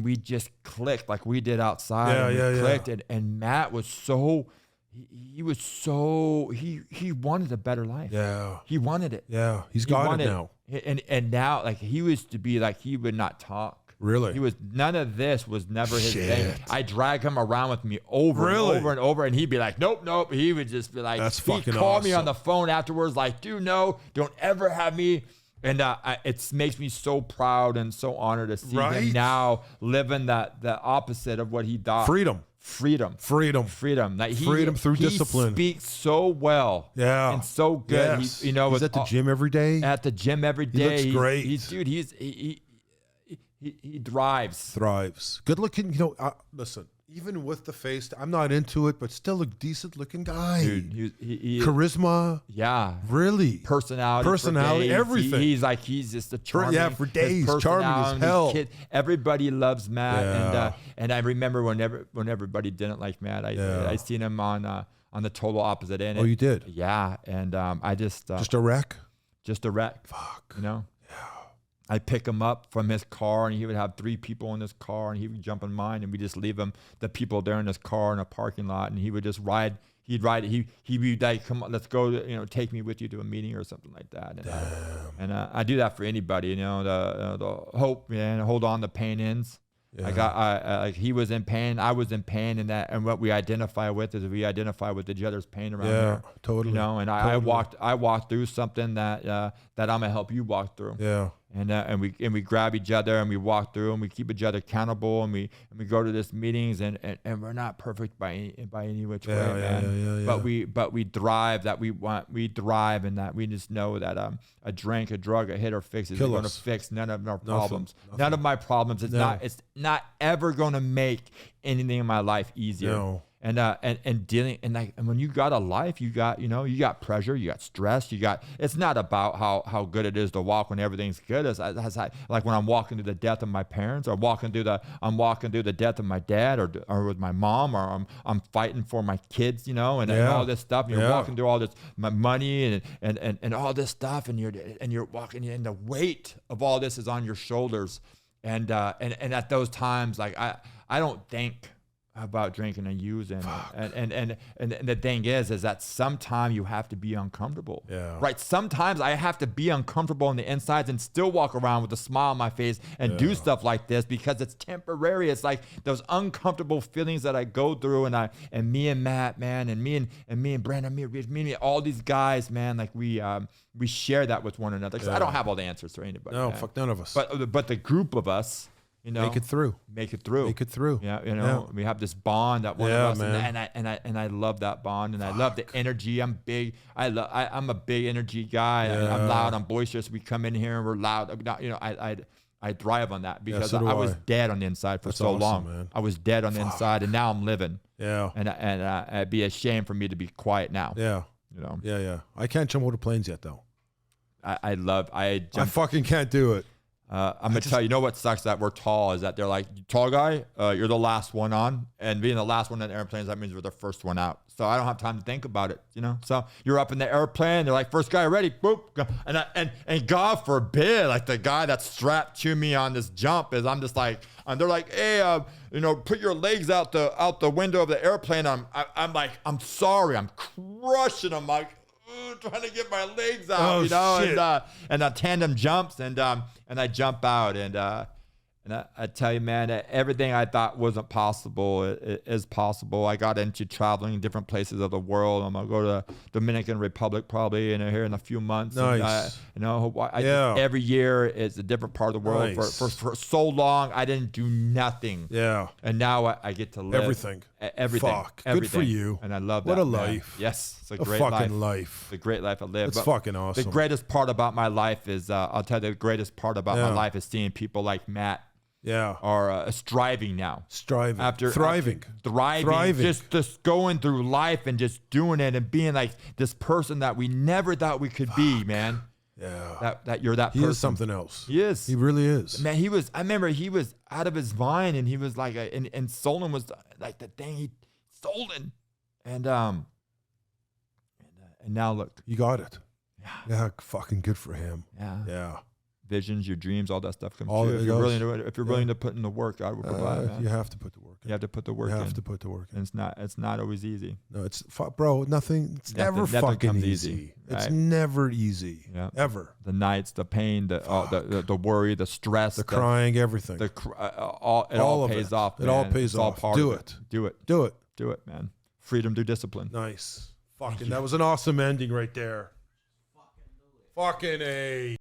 we just clicked like we did outside. Clicked, and Matt was so. He wanted a better life. Yeah. He wanted it.
Yeah. He's got it now.
And now, like, he used to be like, he would not talk.
Really?
None of this was never his thing. I drag him around with me over and over, and he'd be like, nope. He would just be like,
that's fucking
he'd call
awesome.
me on the phone afterwards, like, dude, no, don't ever have me. And it makes me so proud and so honored to see him now living the opposite of what he thought.
Freedom.
Like
freedom through discipline.
He speaks so well.
Yeah.
And so good.
Yes. He's at the gym every day.
At the gym every day.
He looks great.
He thrives.
Good looking. Listen, even with the face, I'm not into it, but still a decent looking guy.
Dude, he
charisma.
Yeah.
Really.
Personality,
everything.
He's just a charming.
For days. Charming as hell.
Everybody loves Matt. And I remember when everybody didn't like Matt, I seen him on the total opposite end.
Oh, you did?
Yeah. And I just
a wreck?
Just a wreck.
Fuck.
You know? I'd pick him up from his car, and he would have 3 people in his car, and he would jump in mine, and we just leave him, the people there in his car in a parking lot, and he would just ride. He'd be like, come on, let's go, take me with you to a meeting or something like that. And I do that for anybody, the hope, man, hold on, the pain ends. Yeah. He was in pain, I was in pain, and what we identify with is we identify with each other's pain around here.
Totally.
And I walked through something that I'm gonna help you walk through.
Yeah.
And we grab each other and we walk through and we keep each other accountable and we go to these meetings and we're not perfect by any which way, man. But we thrive and that we just know that a drink, a drug, a hit or fix is going to fix none of our problems. Nothing. None of my problems. It's not ever going to make anything in my life easier. No. And dealing and when you got a life, you got pressure, you got stress, it's not about how good it is to walk when everything's good. It's like when I'm walking through the death of my parents, or I'm walking through the death of my dad, or with my mom, or I'm fighting for my kids, and all this stuff. And you're walking through all this money and all this stuff, and you're walking, and the weight of all this is on your shoulders. And at those times, like I don't think about drinking and using. And the thing is that sometimes you have to be uncomfortable. Yeah. Right. Sometimes I have to be uncomfortable on the insides and still walk around with a smile on my face and do stuff like this because it's temporary. It's like those uncomfortable feelings that I go through, and me and Matt, man, and me and Brandon, me and all these guys, man, like we share that with one another. Because I don't have all the answers for anybody.
No, fuck none of us.
But the group of us,
make it through.
Yeah, we have this bond that one of us, and I love that bond, and I love the energy. I'm big. I'm a big energy guy. Yeah. I'm loud. I'm boisterous. We come in here and we're loud. I thrive on that because I was dead on the inside for so long. Man. I was dead on the inside, and now I'm living. Yeah. And it'd be a shame for me to be quiet now. Yeah.
Yeah. I can't jump over the planes yet, though.
I
fucking can't do it.
I'm gonna tell you, what sucks that we're tall is that they're like, tall guy, you're the last one on, and being the last one in airplanes, that means we're the first one out. So I don't have time to think about it, So you're up in the airplane, they're like, first guy ready, boop, and God forbid, like the guy that's strapped to me on this jump is, I'm just like, and they're like, hey, put your legs out the window of the airplane. I'm like, I'm sorry, I'm crushing them, like, trying to get my legs out, shit. And tandem jumps, and I jump out, and I tell you, man, everything I thought wasn't possible is possible. I got into traveling in different places of the world. I'm gonna go to Dominican Republic probably here in a few months.
Nice.
And, every year is a different part of the world. Nice. For so long, I didn't do nothing. Yeah. And now I get to live
everything.
Everything.
Fuck. Good for you.
And I love that.
What a
man.
life.
Yes, it's a
great
fucking
life.
It's a great life I live.
It's fucking awesome.
The greatest part about my life is, I'll tell you, the greatest part about my life is seeing people like Matt. Yeah. Are striving now.
Thriving.
Just going through life and just doing it and being like this person that we never thought we could be, man. Yeah. That you're that person.
He is something else.
He is.
He really is.
Man, I remember he was out of his mind, and he was like, and Solon was like the thing he stolen. And now look.
You got it. Yeah. Fucking good for him.
Yeah. Visions, your dreams, all that stuff comes true. If you're willing to put in the work, God will provide. Man.
You have to put the work in.
You have to put the work in.
You have to put the work in.
And it's not always easy.
No, it's never fucking easy. Right? It's never easy. Yeah. Ever.
The nights, the pain, the worry, the stress,
the crying, everything.
It all pays off.
It all pays off.
Do it. Do it, man. Freedom through discipline.
Nice. Fucking, that was an awesome ending right there. Fucking A.